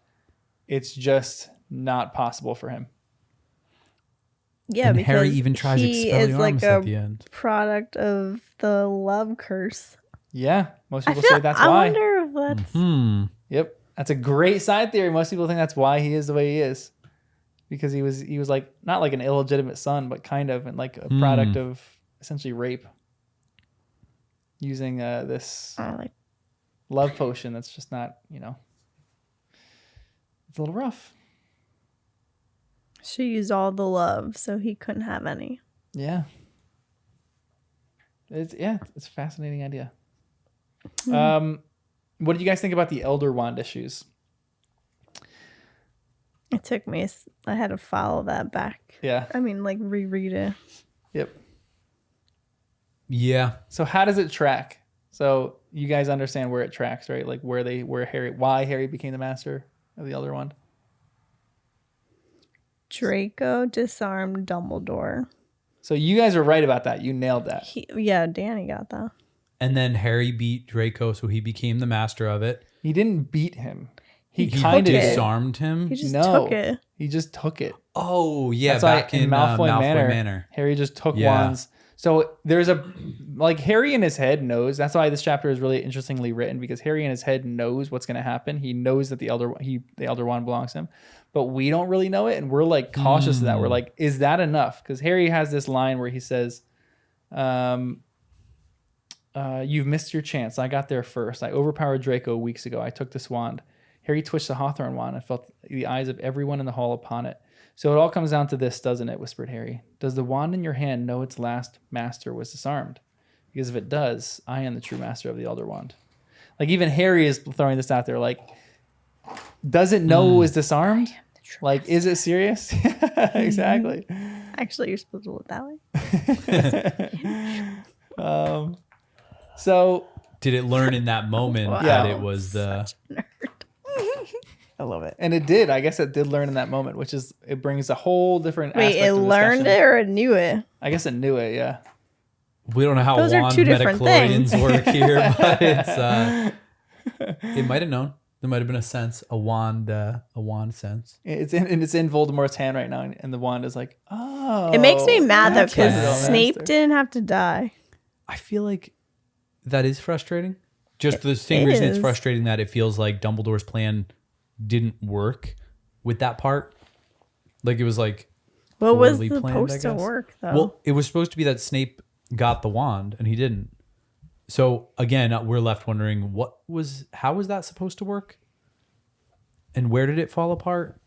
it's just not possible for him. Yeah, and because Harry even tries he is Expelliarmus like at the end. product of the love curse. Yeah, most I people say that's why. wonder if that's. Yep, that's a great side theory. Most people think that's why he is the way he is, because he was like not like an illegitimate son, but kind of, and like a product of essentially rape, using this Like, love potion that's just not, it's a little rough. she used all the love, so he couldn't have any. Yeah. It's a fascinating idea. What do you guys think about the Elder Wand issues? It took me. I had to follow that back. Yeah. I mean, like reread it. Yep. Yeah. So how does it track? So you guys understand where it tracks, right? Like why Harry became the master of the Elder Wand. Draco disarmed Dumbledore. So you guys are right about that. You nailed that. Danny got that. And then Harry beat Draco, so he became the master of it. He didn't beat him. He He kind of took it. disarmed him. He just No. took it. He just took it. Oh, yeah. That's back why in Malfoy Manor. Manor, Harry just took Yeah. wands. So there's Harry in his head knows. That's why this chapter is really interestingly written, because Harry in his head knows what's going to happen. He knows that the Elder Wand belongs to him, but we don't really know it, and we're like cautious of that. We're like, is that enough? Because Harry has this line where he says, "You've missed your chance. I got there first. I overpowered Draco weeks ago. I took this wand." Harry twitched the Hawthorn wand and felt the eyes of everyone in the hall upon it. "So it all comes down to this, doesn't it?" whispered Harry. "Does the wand in your hand know its last master was disarmed? Because if it does, I am the true master of the Elder Wand." Like even Harry is throwing this out there. Like, does it know it was disarmed? Like, is it serious? Exactly. Actually, you're supposed to look that way. So did it learn in that moment Wow. that it was the... Such a nerd. I love it. And it did. I guess it did learn in that moment, which is it brings a whole different Wait, aspect it of learned discussion. it or it knew it? I guess it knew it, yeah. We don't know how Those are wand two different metachlorians things. work here, but it's it might have known. There might have been a sense, a wand sense. It's in Voldemort's hand right now, and the wand is like, oh. It makes me mad though that's why the real because Snape master. didn't have to die. I feel like that is frustrating. Just the same It reason it's is. frustrating that it feels like Dumbledore's plan didn't work with that part. Like it was like What was poorly planned, I supposed to guess. work though? Well, it was supposed to be that Snape got the wand and he didn't. So again, we're left wondering how was that supposed to work? And where did it fall apart?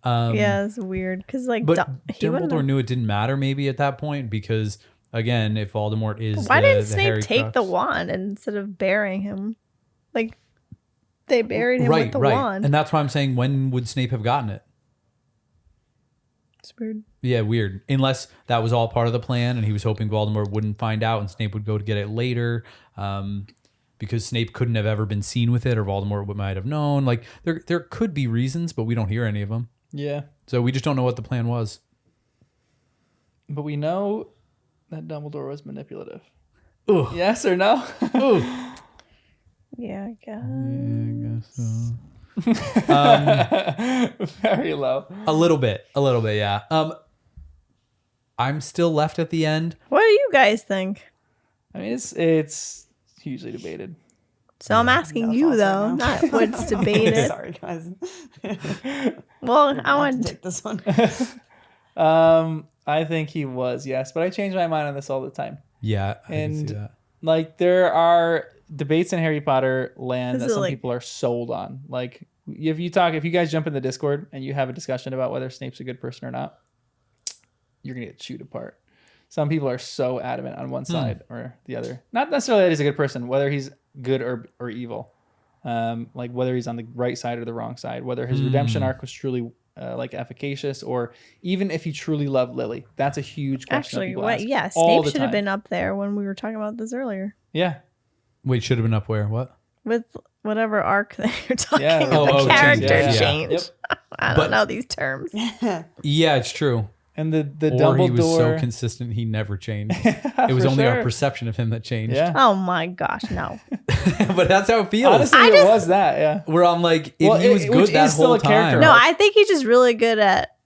Yeah, it's weird because like But he wouldn't Dumbledore have- knew it didn't matter maybe at that point because again, if Voldemort is Why didn't the Snape Harry take the Crux- wand instead of burying him? Like they buried him right, with the right. wand. And that's why I'm saying when would Snape have gotten it? It's weird. Yeah, weird. Unless that was all part of the plan and he was hoping Voldemort wouldn't find out and Snape would go to get it later. Because Snape couldn't have ever been seen with it or Voldemort might have known. Like there could be reasons, but we don't hear any of them. Yeah. So we just don't know what the plan was. But we know that Dumbledore was manipulative. Ugh. Yes or no? Ugh. Yeah, I guess. Yeah, I guess so. Very low. A little bit, yeah. I'm still left at the end. What do you guys think? I mean, it's hugely debated. So I'm asking No you thoughts though, right now. not what's debated. Sorry, guys. Well, I I want to take this one. I think he was, yes, but I change my mind on this all the time. Yeah, I can see And that. like there are debates in Harry Potter land Is that it some like- people are sold on. Like if you guys jump in the Discord and you have a discussion about whether Snape's a good person or not, you're gonna get chewed apart. Some people are so adamant on one side or the other. Not necessarily that he's a good person, whether he's good or evil. Like whether he's on the right side or the wrong side, whether his redemption arc was truly like efficacious, or even if he truly loved Lily. That's a huge question. that actually people what ask yeah, all Snape the should have time. been up there when we were talking about this earlier. Yeah. Wait, should have been up where? What? With whatever arc that you're talking Yeah. about, Oh, the change, character yeah. change. Yep. I don't But- know these terms. Yeah, it's true. And the Or Dumbledore. he was so consistent he never changed. It was For only our sure. perception of him that changed. Yeah. Oh my gosh, no. But that's how it feels. Honestly, I it just- was that. Yeah. Where I'm like, if Well, he was which good that is still whole a character time. No, arc. I think he's just really good at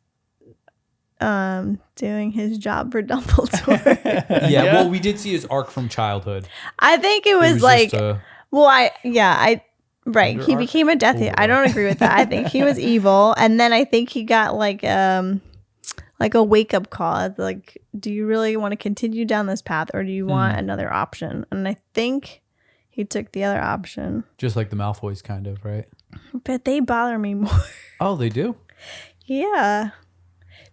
doing his job for Dumbledore. Yeah, Yeah. well, we did see his arc from childhood. I think it It was, like just, right. Under He arc? became a Deathly. I don't agree with that. I think he was evil, and then I think he got like a wake up call. It's like, do you really want to continue down this path, or do you want another option? And I think he took the other option. just like the Malfoys, kind of, right? But they bother me more. Oh, they do? Yeah,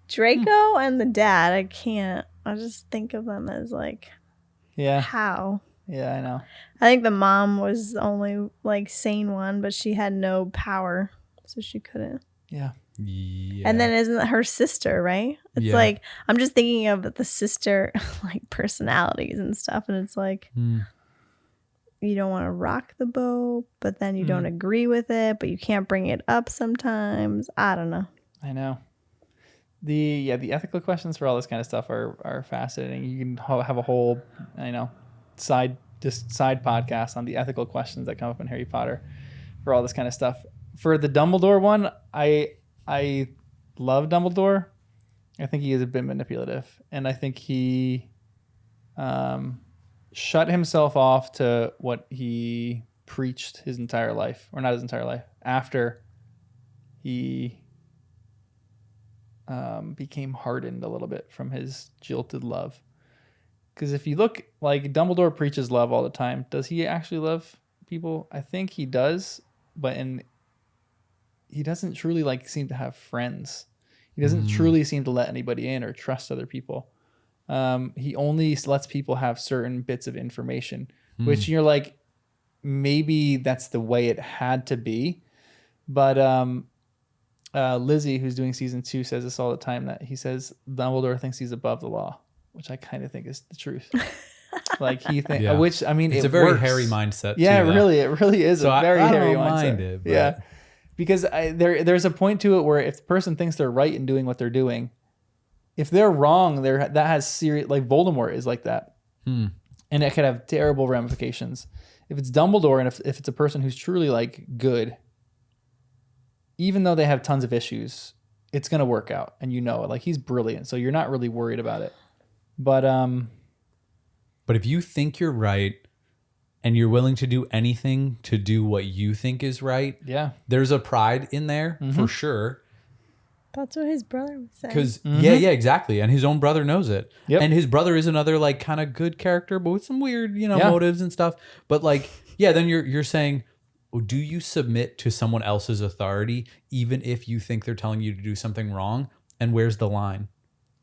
Draco and the dad. I can't. I just think of them as like Yeah. how. Yeah, I know. I think the mom was the only like sane one, but she had no power, so she couldn't. Yeah. Yeah. And then isn't it her sister, right? It's Yeah. like I'm just thinking of the sister like personalities and stuff, and it's like you don't want to rock the boat, but then you don't agree with it, but you can't bring it up sometimes. I don't know. I know. The ethical questions for all this kind of stuff are fascinating. You can have a whole, side podcast on the ethical questions that come up in Harry Potter for all this kind of stuff. For the Dumbledore one, I love Dumbledore. I think he is a bit manipulative, and I think he shut himself off to what he preached his entire life, or not his entire life, after he became hardened a little bit from his jilted love. Because if you look, like, Dumbledore preaches love all the time. Does he actually love people? I think he does, but he doesn't truly seem to have friends. He doesn't truly seem to let anybody in or trust other people. He only lets people have certain bits of information, which you're like, maybe that's the way it had to be. But Lizzie, who's doing season 2, says this all the time, that he says Dumbledore thinks he's above the law, which I kind of think is the truth. Like he thinks, Yeah. which I mean, It's it a very works. Harry mindset. Yeah, too, though. it really is So a very I Harry don't mindset. mind it, but- Yeah, because there's a point to it where if the person thinks they're right in doing what they're doing, if they're wrong, that has serious, like Voldemort is like that, and it could have terrible ramifications. If it's Dumbledore and if it's a person who's truly like good, even though they have tons of issues, it's gonna work out, and you know it. Like he's brilliant, so you're not really worried about it. But if you think you're right and you're willing to do anything to do what you think is right, yeah, there's a pride in there for sure. That's what his brother was saying. Because yeah, exactly, and his own brother knows it. Yep. And his brother is another like kind of good character, but with some weird, Yeah. motives and stuff. But like, yeah, then you're saying, oh, do you submit to someone else's authority even if you think they're telling you to do something wrong? And where's the line?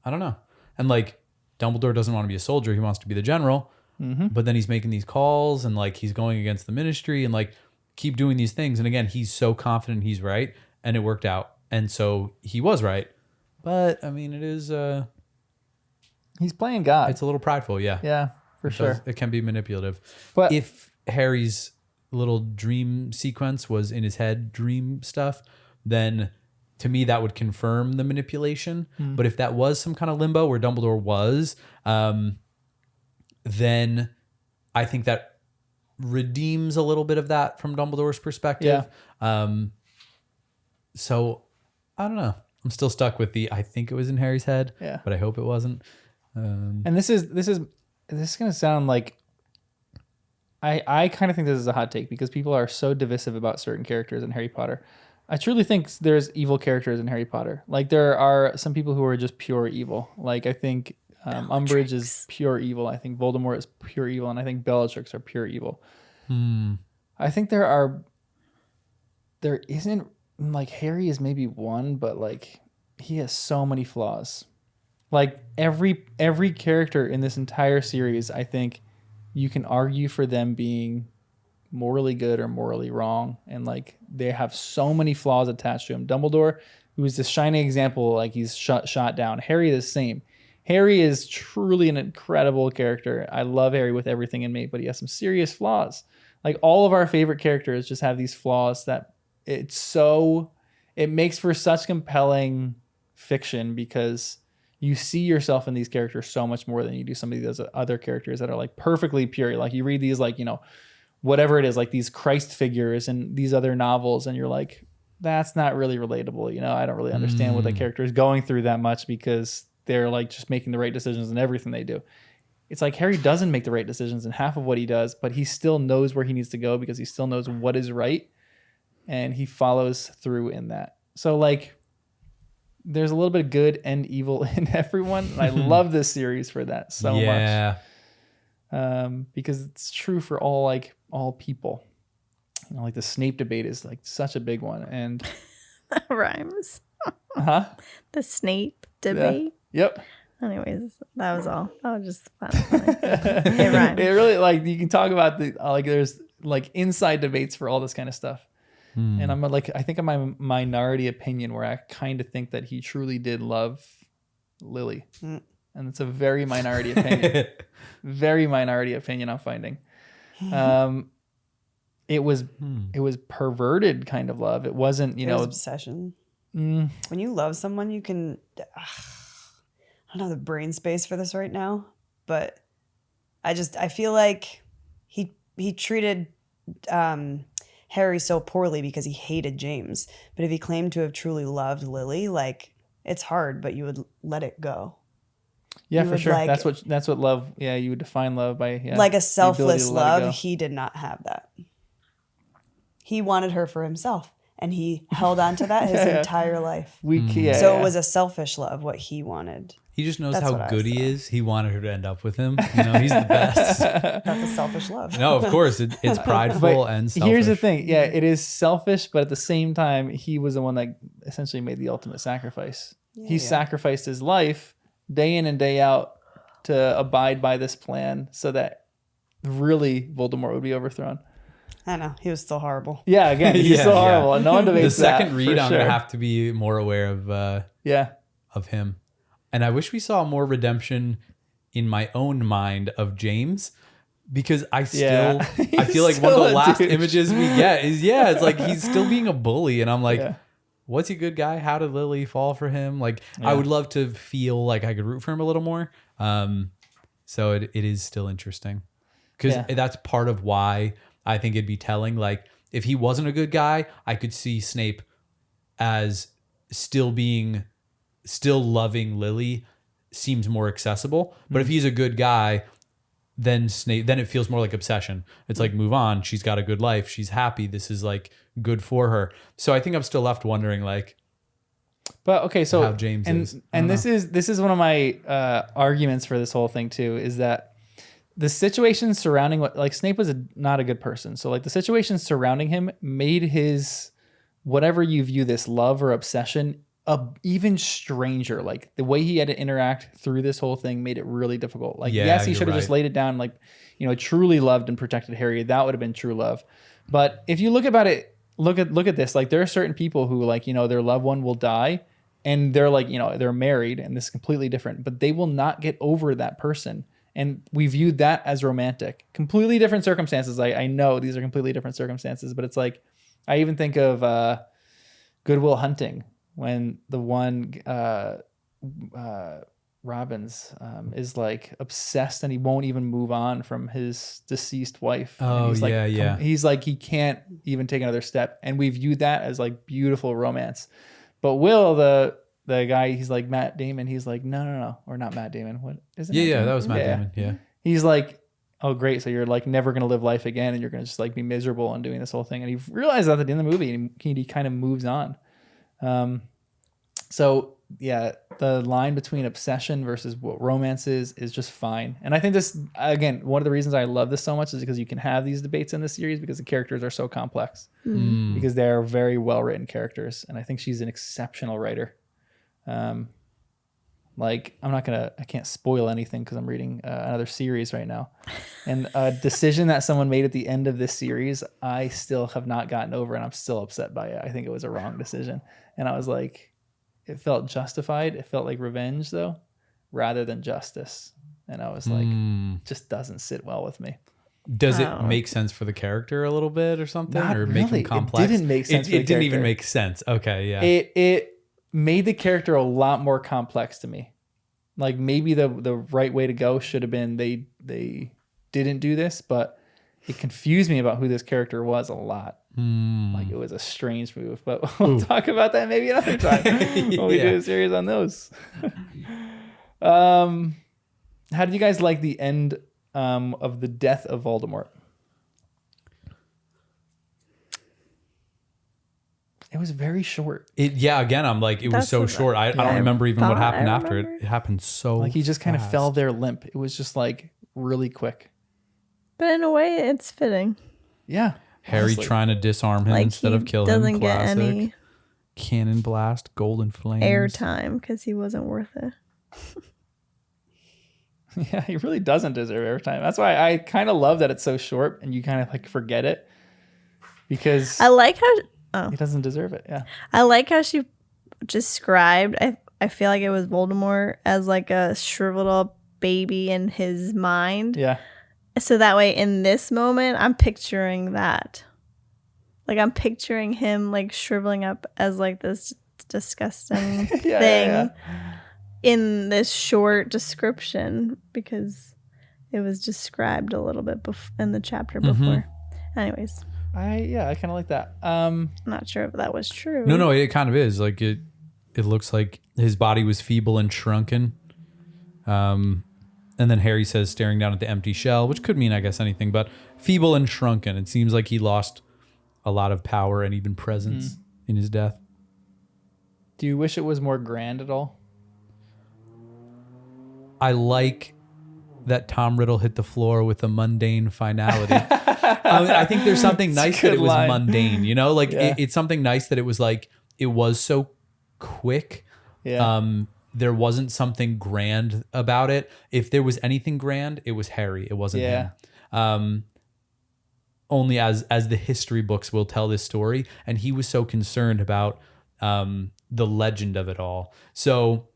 I don't know. And like, Dumbledore doesn't want to be a soldier; he wants to be the general. But then he's making these calls and like he's going against the ministry and like keep doing these things. And again, he's so confident he's right, and it worked out. And so he was right. But I mean, it is he's playing God. it's a little prideful, yeah. Yeah, for sure. It can be manipulative. But If Harry's little dream sequence was in his head, dream stuff, then to me that would confirm the manipulation. But if that was some kind of limbo where Dumbledore was, then I think that redeems a little bit of that from Dumbledore's perspective. So I don't know. I'm still stuck with I think it was in Harry's head, Yeah. but I hope it wasn't. and this is gonna sound like I kind of think this is a hot take because people are so divisive about certain characters in Harry Potter. I truly think there's evil characters in Harry Potter. Like there are some people who are just pure evil. Like I think Umbridge is pure evil. I think Voldemort is pure evil, and I think Bellatrix are pure evil. I think there isn't like Harry is maybe one, but like he has so many flaws. Like every character in this entire series, I think you can argue for them being morally good or morally wrong, and like they have so many flaws attached to him. Dumbledore, who is this shining example, like he's shot down. Harry the same. Harry is truly an incredible character. I love Harry with everything in me, but he has some serious flaws. Like all of our favorite characters just have these flaws that it makes for such compelling fiction because you see yourself in these characters so much more than you do some of these other characters that are like perfectly pure. Like you read these like, whatever it is, like these Christ figures and these other novels, and you're like, that's not really relatable. I don't really understand what that character is going through that much because they're like just making the right decisions in everything they do. It's like Harry doesn't make the right decisions in half of what he does, but he still knows where he needs to go because he still knows what is right, and he follows through in that. So like there's a little bit of good and evil in everyone, and I love this series for that so much. Because it's true for all people. Like the Snape debate is like such a big one, and That rhymes. The Snape debate. Yeah. Yep. Anyways, that was all. That was just fun. It rhymes. It really like you can talk about there's like inside debates for all this kind of stuff. And I'm like, I think I'm my minority opinion where I kind of think that he truly did love Lily. And it's a very minority opinion. Very minority opinion I'm finding. It was perverted kind of love. It wasn't, It was obsession. When you love someone, you can I don't have the brain space for this right now, but I feel like he treated Harry so poorly because he hated James. But if he claimed to have truly loved Lily, like it's hard, but you would let it go. Yeah, for sure. That's what love. Yeah, you would define love by like a selfless love. He did not have that. He wanted her for himself, and he held on to that his entire life. So it was a selfish love, what he wanted. He just knows That's how good he is. He wanted her to end up with him. He's the best. That's a selfish love. No, of course. It's prideful and selfish. Here's the thing. Yeah, it is selfish, but at the same time, he was the one that essentially made the ultimate sacrifice. He sacrificed his life day in and day out to abide by this plan so that really Voldemort would be overthrown. I know. He was still horrible. Yeah, again, he's still horrible. And no one debates the second that, read, I'm going to have to be more aware of him. And I wish we saw more redemption in my own mind of James, because I Yeah. feel like one of Still the a last douche. images we get is, it's like he's still being a bully. And I'm like, Yeah. was he a good guy? How did Lily fall for him? Like, I Yeah. would love to feel like I could root for him a little more. So it is still interesting, because Yeah. that's part of why I think it'd be telling. Like, if he wasn't a good guy, I could see Snape as still loving Lily seems more accessible. But if he's a good guy, then it feels more like obsession. It's like, move on. She's got a good life. She's happy. This is like good for her. So I think I'm still left wondering, like, But okay, so how James is. I and don't this is one of my arguments for this whole thing too, is that the situation surrounding like Snape was not a good person. So like the situation surrounding him made his whatever you view this love or obsession even stranger. Like the way he had to interact through this whole thing made it really difficult. Like Yeah, yes, he you're should have just right. laid it down, like, you know, truly loved and protected Harry. That would have been true love. But if you look about it, look at this. Like there are certain people who, like, you know, their loved one will die and they're like, you know, they're married and this is completely different, but they will not get over that person. And we viewed that as romantic. Completely different circumstances. I know these are completely different circumstances, but it's like, I even think of Good Will Hunting, when the one Robbins is like obsessed and he won't even move on from his deceased wife. And Oh, he's like, yeah. He's like, he can't even take another step. And we viewed that as like beautiful romance. But Will, the guy, he's like Matt Damon. He's like, no, or not Matt Damon. What is it? Yeah, that was Matt Damon. Yeah. He's like, oh great, so you're like never gonna live life again, and you're gonna just like be miserable and doing this whole thing. And he realizes that at the end of the movie, and he kind of moves on. So yeah, the line between obsession versus what romance is just fine. And I think this, again, one of the reasons I love this so much is because you can have these debates in this series because the characters are so complex, because they're very well written characters, and I think she's an exceptional writer. Like I can't spoil anything because I'm reading another series right now, and a decision that someone made at the end of this series, I still have not gotten over, and I'm still upset by it. I think it was a wrong decision, and I was like, it felt justified. It felt like revenge though, rather than justice, and I was like, just doesn't sit well with me. Does it make sense for the character a little bit or something, Not or make really. him complex? It didn't make sense. It didn't even make sense. Okay, yeah. It made the character a lot more complex to me. Like maybe the right way to go should have been they didn't do this, but it confused me about who this character was a lot. Like it was a strange move, but we'll talk about that maybe another time when we do a series on those. How did you guys like the end of the death of Voldemort? It was very short. Again, I'm like, it was so short. I don't remember even what happened after it. It happened so Like he just kind of fast. fell there limp. It was just like really quick. But in a way, it's fitting. Yeah. Harry honestly. trying to disarm him Like instead he of kill him. doesn't get Classic. any Cannon blast, golden flames. airtime because he wasn't worth it. Yeah, he really doesn't deserve airtime. That's why I kind of love that it's so short and you kind of like forget it because I like how he doesn't deserve it. Yeah. I like how she described. I feel like it was Voldemort as like a shriveled up baby in his mind. Yeah. So that way, in this moment, I'm picturing that. Like I'm picturing him like shriveling up as like this disgusting thing yeah. in this short description because it was described a little bit in the chapter before. Anyways, I kind of like that. I'm not sure if that was true. No, it kind of is. Like it looks like his body was feeble and shrunken. And then Harry says, staring down at the empty shell, which could mean, I guess, anything, but feeble and shrunken. It seems like he lost a lot of power and even presence in his death. Do you wish it was more grand at all? I like that Tom Riddle hit the floor with a mundane finality. I think there's something nice that it was mundane, you know, like it's something nice that it was like, it was so quick. Yeah. There wasn't something grand about it. If there was anything grand, it was Harry. It wasn't him. Only as the history books will tell this story. And he was so concerned about the legend of it all. So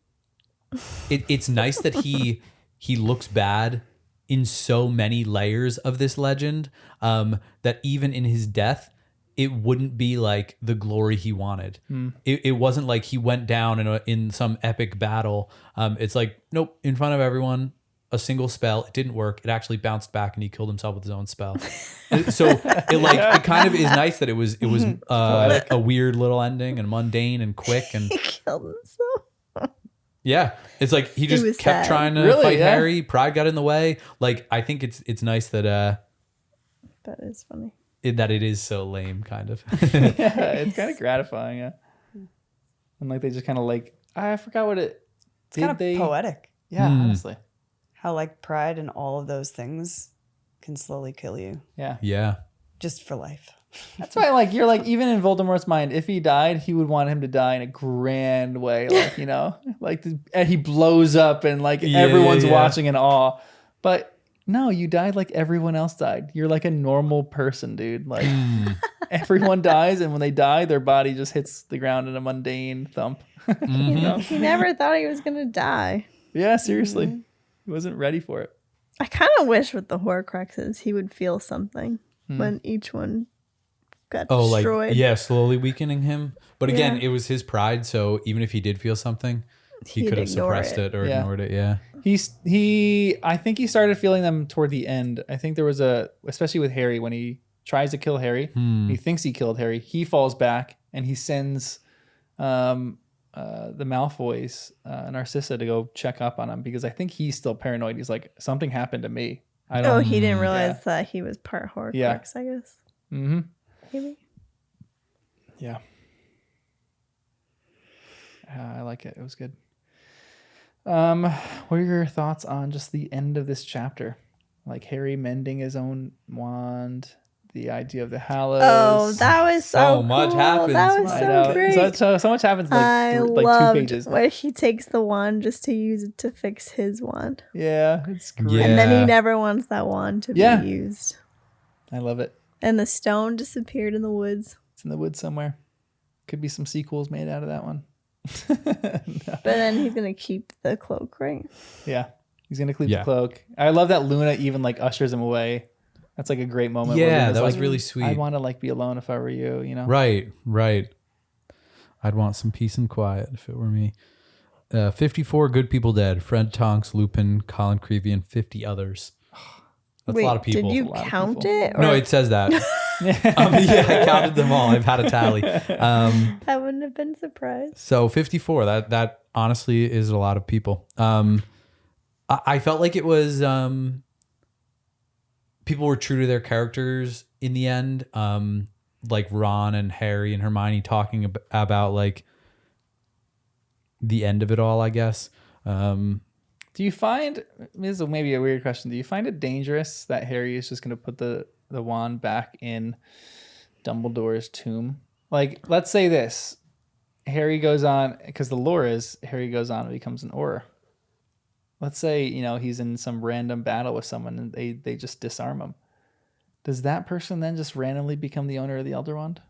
it's nice that he he looks bad in so many layers of this legend that even in his death, it wouldn't be like the glory he wanted. It wasn't like he went down in some epic battle. It's like, nope, in front of everyone, a single spell. It didn't work. It actually bounced back and he killed himself with his own spell. So it kind of is nice that it was a weird little ending and mundane and quick and He killed himself. yeah. It's like he just was kept sad. trying to Really, fight yeah. Harry. Pride got in the way. Like I think it's nice that That is funny. that it is so lame, kind of. Yeah, it's kind of gratifying. Yeah. And like they just kind of like, I forgot what it. It's kind of poetic. Yeah, honestly. How like pride and all of those things can slowly kill you Yeah. Yeah. just for life. That's why, like, you're like, even in Voldemort's mind, if he died, he would want him to die in a grand way, like, you know, like, and he blows up and like everyone's watching in awe. But no, you died like everyone else died. You're like a normal person, dude. Like, everyone dies, and when they die, their body just hits the ground in a mundane thump. You know? He never thought he was going to die. Yeah, seriously. He wasn't ready for it. I kind of wish with the Horcruxes he would feel something when each one got destroyed. Slowly weakening him. But again, Yeah. it was his pride, so even if he did feel something, he He'd could have ignore suppressed it or Yeah. ignored it. Yeah. I think he started feeling them toward the end. I think there was especially with Harry, when he tries to kill Harry, he thinks he killed Harry. He falls back and he sends the Malfoys, Narcissa, to go check up on him because I think he's still paranoid. He's like, something happened to me. I don't. Oh, he didn't realize that he was part Horcrux, Yeah. I guess. Mm-hmm. Maybe. Yeah. I like it. It was good. What are your thoughts on just the end of this chapter? Like Harry mending his own wand, the idea of the Hallows. Oh, that was so much cool. happens. That was I so know. great. So much happens in I like 2 loved pages. where he takes the wand just to use it to fix his wand. Yeah, it's great. Yeah. And then he never wants that wand to Yeah. be used. I love it. And the stone disappeared in the woods. It's in the woods somewhere. Could be some sequels made out of that one. But then he's going to keep the cloak, right? Yeah, he's gonna keep Yeah. the cloak. I love that Luna even like ushers him away. That's like a great moment. where Yeah, Luna's that was like, really sweet. I'd want to like be alone if I were you. You know. Right. I'd want some peace and quiet if it were me. 54 good people dead. Fred Tonks, Lupin, Colin Creevy, and 50 others. That's Wait, a lot of people. did you lot of count people. it? Or No, it says that. Yeah, I counted them all. I've had a tally. I wouldn't have been surprised. So 54. That honestly is a lot of people. I felt like it was people were true to their characters in the end. Like Ron and Harry and Hermione talking about like the end of it all, I guess. Do you find, this is maybe a weird question, do you find it dangerous that Harry is just going to put the wand back in Dumbledore's tomb? Like, let's say this. Harry goes on, because the lore is Harry goes on and becomes an Auror. Let's say, you know, he's in some random battle with someone and they just disarm him. Does that person then just randomly become the owner of the Elder Wand?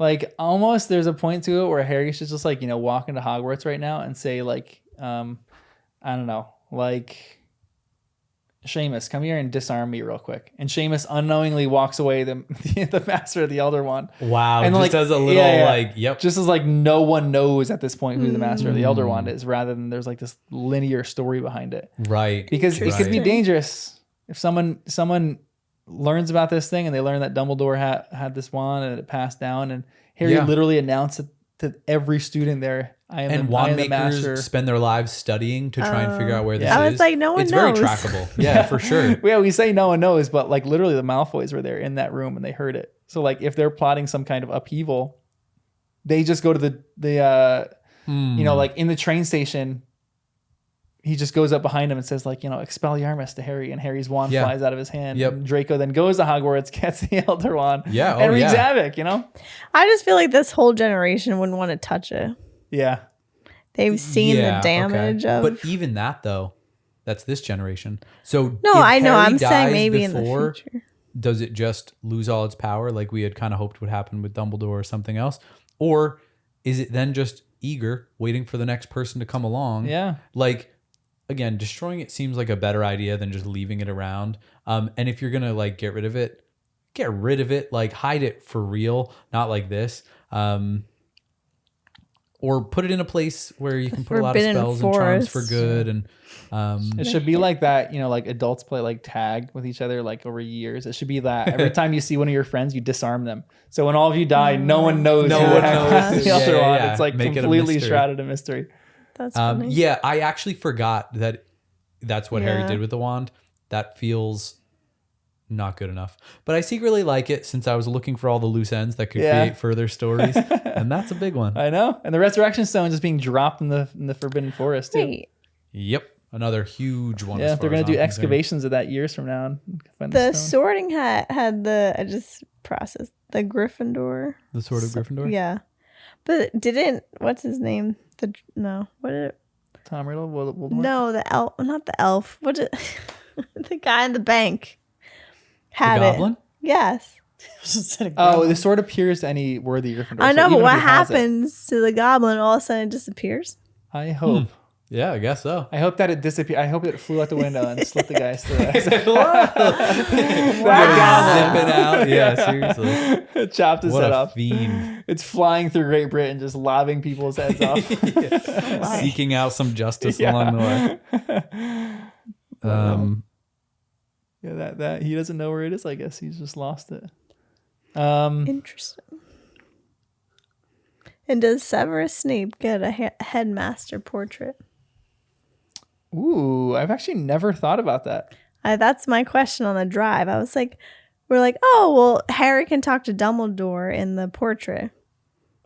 Like, almost there's a point to it where Harry should just, like, you know, walk into Hogwarts right now and say, like, I don't know, like, Seamus, come here and disarm me real quick. And Seamus unknowingly walks away the master of the Elder Wand. Wow. And Just like, as a little like, yep. Just as like no one knows at this point who the master of the Elder Wand is, rather than there's like this linear story behind it. Right. Because it could be Right. dangerous if someone learns about this thing and they learn that Dumbledore had this wand and it passed down, and Harry literally announced it to every student there. And wand makers spend their lives studying to try and figure out where this I is. was like, no one it's knows. very trackable. Yeah, for sure. Yeah, we say no one knows, but like literally the Malfoys were there in that room and they heard it. So like if they're plotting some kind of upheaval, they just go to the you know, like in the train station, he just goes up behind him and says like, you know, Expelliarmus to Harry, and Harry's wand flies out of his hand. Yep. And Draco then goes to Hogwarts, gets the Elder Wand, Yeah, and oh, wreaks yeah. havoc, you know? I just feel like this whole generation wouldn't want to touch it. Yeah. They've seen Yeah, the damage okay. of. But even that though, that's this generation. So No, if I know. Harry I'm saying dies maybe before, in the future. does it just lose all its power like we had kind of hoped would happen with Dumbledore or something else? Or is it then just eager, waiting for the next person to come along? Yeah. Like again, destroying it seems like a better idea than just leaving it around. And if you're gonna like get rid of it, like hide it for real, not like this. Or put it in a place where you can put a lot of spells and charms for good. And it should be like that, like adults play like tag with each other like over years. It should be that every time you see one of your friends, you disarm them. So when all of you die, no one knows who the heck was the other one. It's like make completely shrouded in mystery. That's funny. Yeah, I actually forgot that's what Harry did with the wand. That feels not good enough. But I secretly like it since I was looking for all the loose ends that could create further stories. And that's a big one. I know. And the Resurrection Stone just being dropped in the Forbidden Forest too. Wait. Yep. Another huge one. Yeah, they're going to do excavations of that years from now. And find the Sorting Hat had the Gryffindor. The Sword of Gryffindor? Yeah. But what's his name? Tom Riddle? Voldemort? No, the elf, not the elf. The guy in the bank had the Goblin? it. Yes. The sword appears to any worthy Gryffindor. I know, but what happens to the goblin? All of a sudden it disappears? I hope. Yeah, I guess so. I hope that it disappeared. I hope it flew out the window and slit the guy's throat. Zipping out. Yeah, seriously. Chopped his head off. Fiend. It's flying through Great Britain, just lobbing people's heads off. Seeking out some justice along the way. That he doesn't know where it is. I guess he's just lost it. Interesting. And does Severus Snape get a headmaster portrait? Ooh, I've actually never thought about that. That's my question on the drive. I was like, we're like, oh, well, Harry can talk to Dumbledore in the portrait.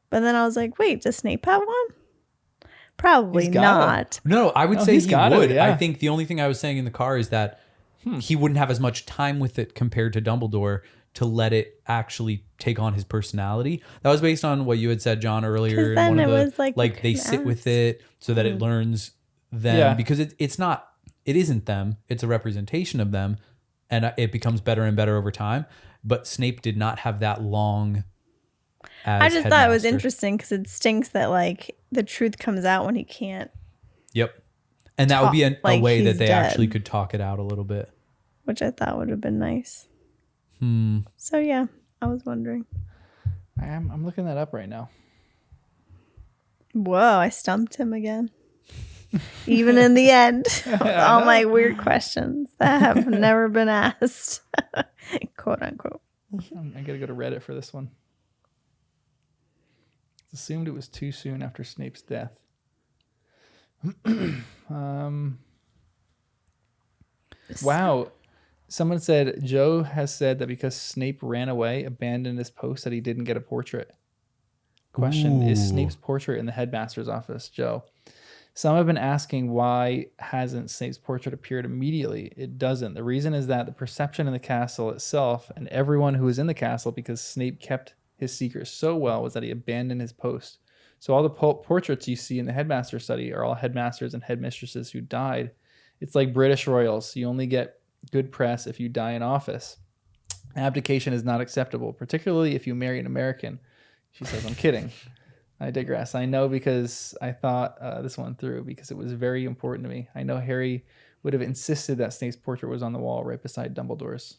But then I was like, wait, does Snape have one? Probably not. No, I would say he would. Yeah. I think the only thing I was saying in the car is that he wouldn't have as much time with it compared to Dumbledore to let it actually take on his personality. That was based on what you had said, John, earlier. Then in one it of the, was like they sit with it so that it learns them because it isn't them. It's a representation of them, and it becomes better and better over time. But Snape did not have that long. I just thought it was interesting because it stinks that like the truth comes out when he can't. Yep, and that would be a way that they dead. actually could talk it out a little bit, which I thought would have been nice. So yeah, I was wondering. I'm looking that up right now. Whoa, I stumped him again. Even in the end, all my weird questions that have never been asked, quote unquote. I gotta go to Reddit for this one. It's assumed it was too soon after Snape's death. Wow. Someone said, Joe has said that because Snape ran away, abandoned his post, that he didn't get a portrait. Question, is Snape's portrait in the headmaster's office, Joe? Some have been asking why hasn't Snape's portrait appeared immediately. It doesn't. The reason is that the perception in the castle itself and everyone who was in the castle, because Snape kept his secret so well, was that he abandoned his post. So all the portraits you see in the headmaster study are all headmasters and headmistresses who died. It's like British royals. You only get good press if you die in office. Abdication is not acceptable, particularly if you marry an American. She says, I'm kidding. I digress. I know because I thought this one through because it was very important to me. I know Harry would have insisted that Snape's portrait was on the wall right beside Dumbledore's.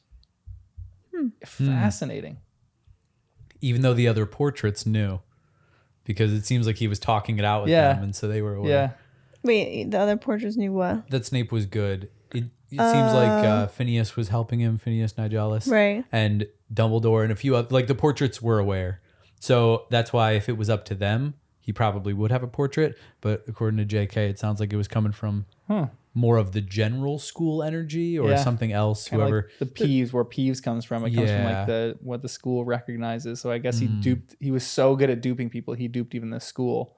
Fascinating. Even though the other portraits knew, because it seems like he was talking it out with them, and so they were aware. Yeah. Wait, the other portraits knew what? That Snape was good. It seems like Phineas was helping him, Phineas Nigellus. Right. And Dumbledore and a few other, like the portraits were aware. So that's why if it was up to them, he probably would have a portrait. But according to JK, it sounds like it was coming from more of the general school energy or something else. Kinda whoever like the Peeves, where Peeves comes from. It comes from like what the school recognizes. So I guess he was so good at duping people, he duped even the school.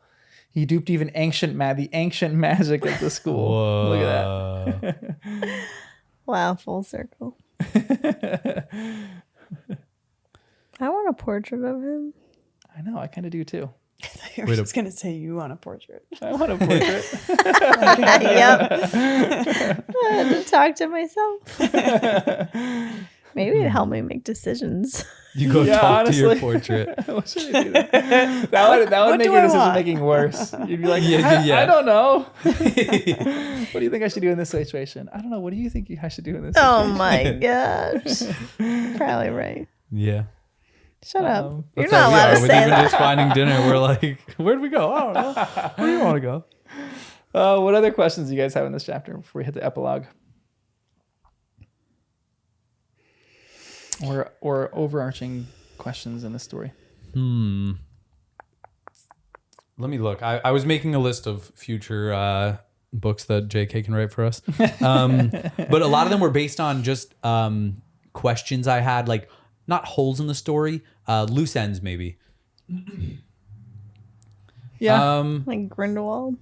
He duped even the ancient magic of the school. Whoa. Look at that. Wow, full circle. I want a portrait of him. I know, I kind of do too. I was just going to say you want a portrait. I want a portrait. Yep. I had to talk to myself. Maybe it'd help me make decisions. You go talk to your portrait. What should I do? That would make your decision making worse. You'd be like, I don't know. What do you think I should do in this situation? I don't know. What do you think I should do in this situation? Oh my gosh. Probably right. Yeah. Shut up. You're That's not how we allowed are to with say even that. just finding dinner. We're like, where'd we go? I don't know. Where do you want to go? What other questions do you guys have in this chapter before we hit the epilogue? Or overarching questions in the story? Let me look. I was making a list of future books that JK can write for us. But a lot of them were based on just questions I had, like not holes in the story, loose ends maybe. Yeah. Like Grindelwald.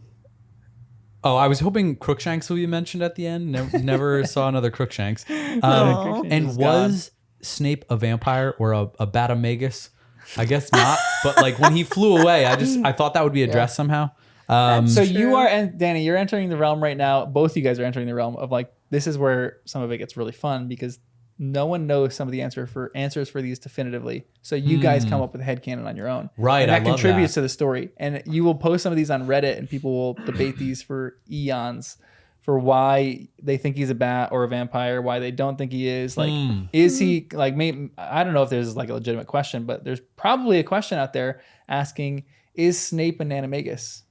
Oh, I was hoping Crookshanks will be mentioned at the end. Never saw another Crookshanks. Aw. And was Snape a vampire or a Batamagus? I guess not. But like when he flew away, I thought that would be addressed somehow. So you are, and Danny, you're entering the realm right now. Both you guys are entering the realm of like, this is where some of it gets really fun because no one knows some of the answers for these definitively. So you guys come up with a headcanon on your own. Right. And that I love contributes that. to the story. And you will post some of these on Reddit and people will debate these for eons for why they think he's a bat or a vampire, why they don't think he is. Like, is he like, maybe, I don't know if there's like a legitimate question, but there's probably a question out there asking, is Snape an animagus?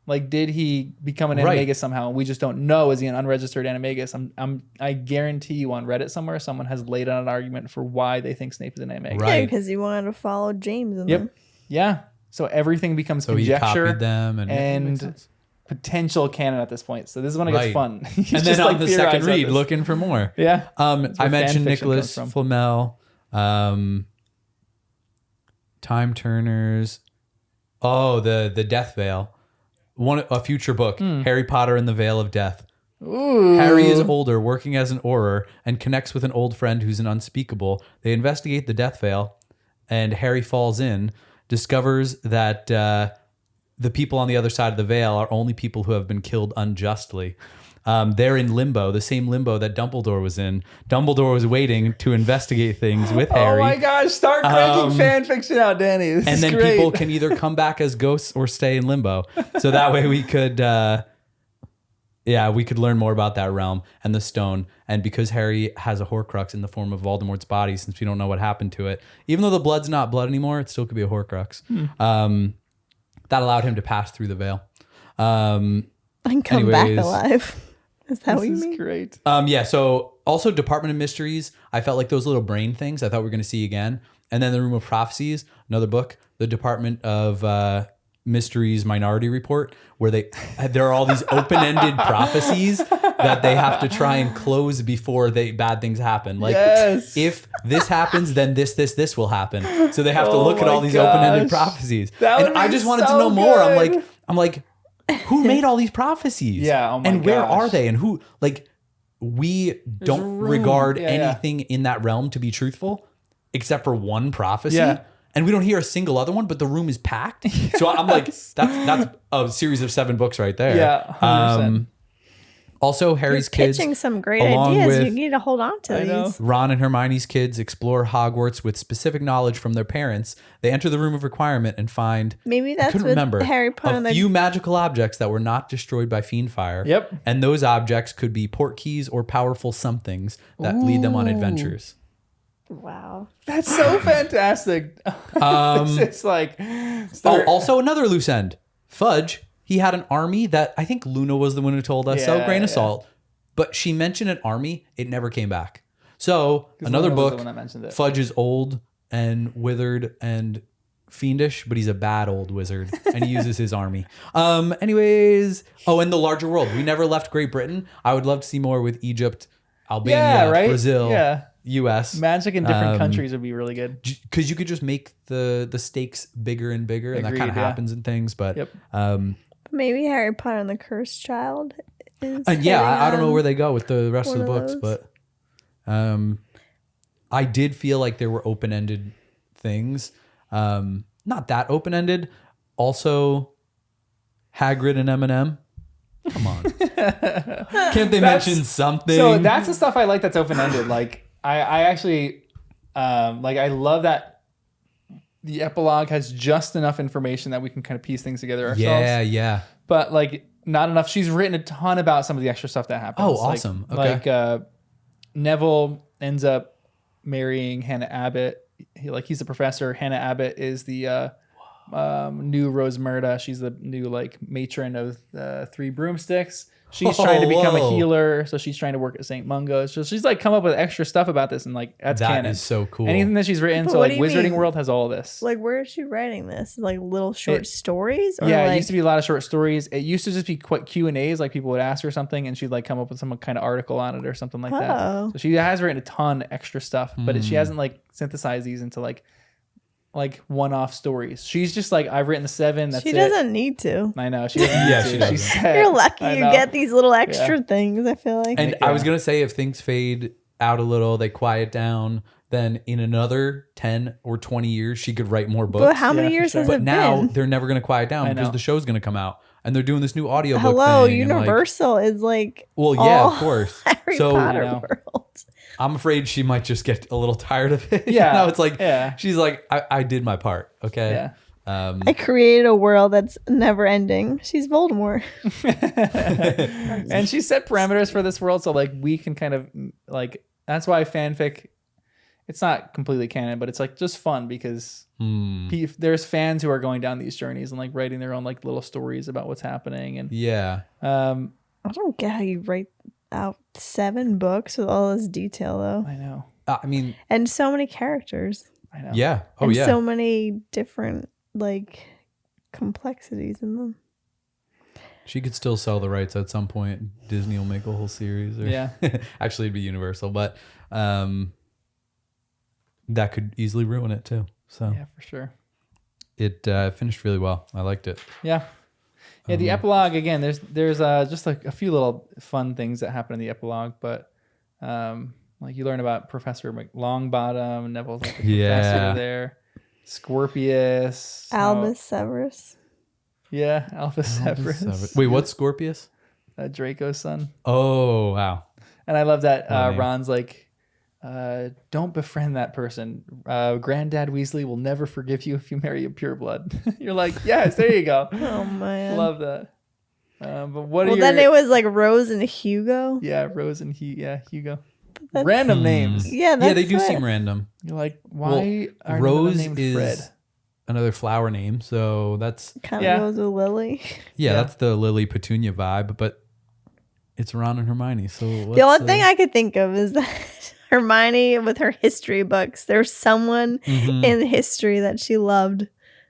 Like, did he become an animagus somehow? We just don't know. Is he an unregistered animagus? I guarantee you on Reddit somewhere, someone has laid out an argument for why they think Snape is an animagus. Right. Yeah, because he wanted to follow James and them. Yeah. So everything becomes So he conjecture copied them and potential canon at this point. So this is when it gets fun. And then on the second read, looking for more. Yeah. I mentioned fan fiction Nicholas comes from. Flamel, Time Turners. Oh, the Death Veil. A future book, Harry Potter and the Veil of Death. Ooh. Harry is older, working as an Auror, and connects with an old friend who's an unspeakable. They investigate the Death Veil, and Harry falls in, discovers that the people on the other side of the veil are only people who have been killed unjustly. They're in limbo, the same limbo that Dumbledore was in. Dumbledore was waiting to investigate things with Harry. Oh my gosh, start cranking fan fiction out, Danny. This and is then great. people can either come back as ghosts or stay in limbo. So that way we could, we could learn more about that realm and the stone. And because Harry has a Horcrux in the form of Voldemort's body, since we don't know what happened to it, even though the blood's not blood anymore, it still could be a Horcrux. That allowed him to pass through the veil. And come back alive. Is that what you mean? This is great. So also Department of Mysteries. I felt like those little brain things I thought we were going to see again. And then the Room of Prophecies, another book, the Department of Mysteries Minority Report, where there are all these open-ended prophecies that they have to try and close before bad things happen. Like, if this happens, then this will happen. So they have to look at all these open-ended prophecies. And I just wanted to know more. I'm like, who made all these prophecies? Yeah. Oh my and where are they? And who, like, we don't regard Yeah, anything in that realm to be truthful except for one prophecy. Yeah. And we don't hear a single other one, but the room is packed. So I'm like, that's a series of 7 books right there. Yeah, 100%. Also, Harry's kids, pitching some great along ideas. with You need to hold on to these. Ron and Hermione's kids explore Hogwarts with specific knowledge from their parents. They enter the room of requirement and find, maybe that's what Harry put on a few magical objects that were not destroyed by fiend fire. Yep. And those objects could be port keys or powerful somethings that lead them on adventures. Wow. That's so fantastic. It's like... also another loose end. Fudge, he had an army that I think Luna was the one who told us. So grain of salt. But she mentioned an army. It never came back. So another Luna was book, the one that mentioned it. Fudge is old and withered and fiendish, but he's a bad old wizard and he uses his army. Anyways. Oh, and the larger world. We never left Great Britain. I would love to see more with Egypt, Albania, Brazil, US. Magic in different countries would be really good. Because you could just make the stakes bigger and bigger, and that kind of happens in things. But maybe Harry Potter and the Cursed Child is. I don't know where they go with the rest of the books, but I did feel like there were open-ended things. Not that open-ended. Also, Hagrid and Eminem. Come on. Can't they mention something? So that's the stuff I like that's open-ended. Like, I actually like. I love that the epilogue has just enough information that we can kind of piece things together ourselves. Yeah. But like not enough. She's written a ton about some of the extra stuff that happens. Oh, awesome. Like Neville ends up marrying Hannah Abbott. He's a professor. Hannah Abbott is the new Rosmerta. She's the new like matron of the Three Broomsticks. She's trying to become a healer, so she's trying to work at St. Mungo's. So she's like come up with extra stuff about this, and like that's canon. That is so cool. Anything that she's written, But so what like do you Wizarding mean? World has all of this. Like, where is she writing this? Like little short stories? Or Yeah, like, it used to be a lot of short stories. It used to just be quite Q&As, like people would ask her something, and she'd like come up with some kind of article on it or something like Oh. that. So she has written a ton extra stuff, but she hasn't like synthesized these into like one-off stories. She's just like, I've written the 7. That's she it. doesn't need to. I know. She doesn't. Yeah, need she to. doesn't. She's sad. You're lucky I you know. get these little extra things, I feel like. And I was going to say, if things fade out a little, they quiet down, then in another 10 or 20 years, she could write more books. But how many for years sure. has But it now been? they're never going to quiet down I because know. the show's going to come out. And they're doing this new audiobook Hello, thing. and, like, Universal is like well, yeah, all of course. Harry So, Potter you know. world. I'm afraid she might just get a little tired of it. Yeah. Now it's like, Yeah. she's like, I did my part. Okay. Yeah. I created a world that's never ending. She's Voldemort. And she set parameters for this world, so like we can kind of like that's why fanfic. It's not completely canon, but it's like just fun because there's fans who are going down these journeys and like writing their own like little stories about what's happening. And Yeah. I don't get how you write out 7 books with all this detail, though. I know. I mean, And so many characters. I know. yeah. Oh, And yeah. so many different, like, complexities in them. She could still sell the rights at some point. Disney will make a whole series. Or, Yeah. Actually, it'd be Universal, but that could easily ruin it too. So Yeah, for sure. it finished really well. I liked it. Yeah. Yeah, the epilogue again. There's just like a few little fun things that happen in the epilogue, but like you learn about Professor Longbottom, Neville's like the professor there, Scorpius, Albus Severus. yeah, Albus Severus, Wait, what's Scorpius? Draco's son. Oh, wow. And I love that name. Ron's like, don't befriend that person. Granddad Weasley will never forgive you if you marry a pureblood. You're like, yes, there you go. Oh, man. Love that. But what are Well, your... then it was like Rose and Hugo. Yeah, Rose and Hugo. Random names. Yeah, that's Yeah, they do what- seem random. You're like, why are Rose named is Fred? another flower name, so that's Kind of Yeah. goes with Lily. yeah, that's the Lily Petunia vibe, but it's Ron and Hermione. So The only thing I could think of is that Hermione, with her history books, there's someone Mm-hmm. in history that she loved,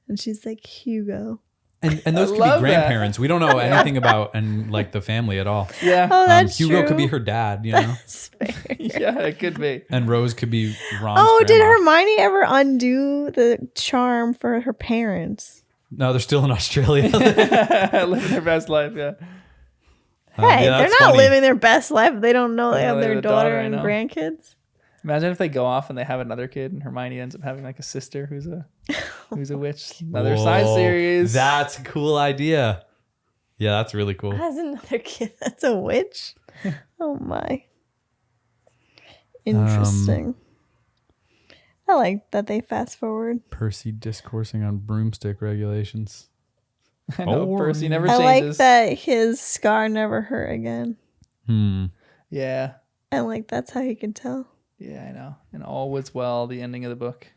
and she's like Hugo. and those could be love that. grandparents. We don't know anything about and like the family at all. Yeah. Oh, that's Hugo true. could be her dad, you know, That's fair. Yeah, it could be. and Rose could be Ron's. Oh, did grandma. Hermione ever undo the charm for her parents? No, they're still in Australia. Living their best life, yeah. Hey, yeah, they're that's not funny. living their best life. They don't know they have they their have a daughter daughter, I and know. grandkids. Imagine if they go off and they have another kid and Hermione ends up having like a sister who's a witch. Another side Whoa, series. That's a cool idea. Yeah, that's really cool. Has another kid that's a witch? Oh my. Interesting. I like that they fast forward. Percy discoursing on broomstick regulations. I know, Oh. Percy never I like changes. that his scar never hurt again. Yeah. And like that's how he can tell. Yeah, I know. And all was well, the ending of the book.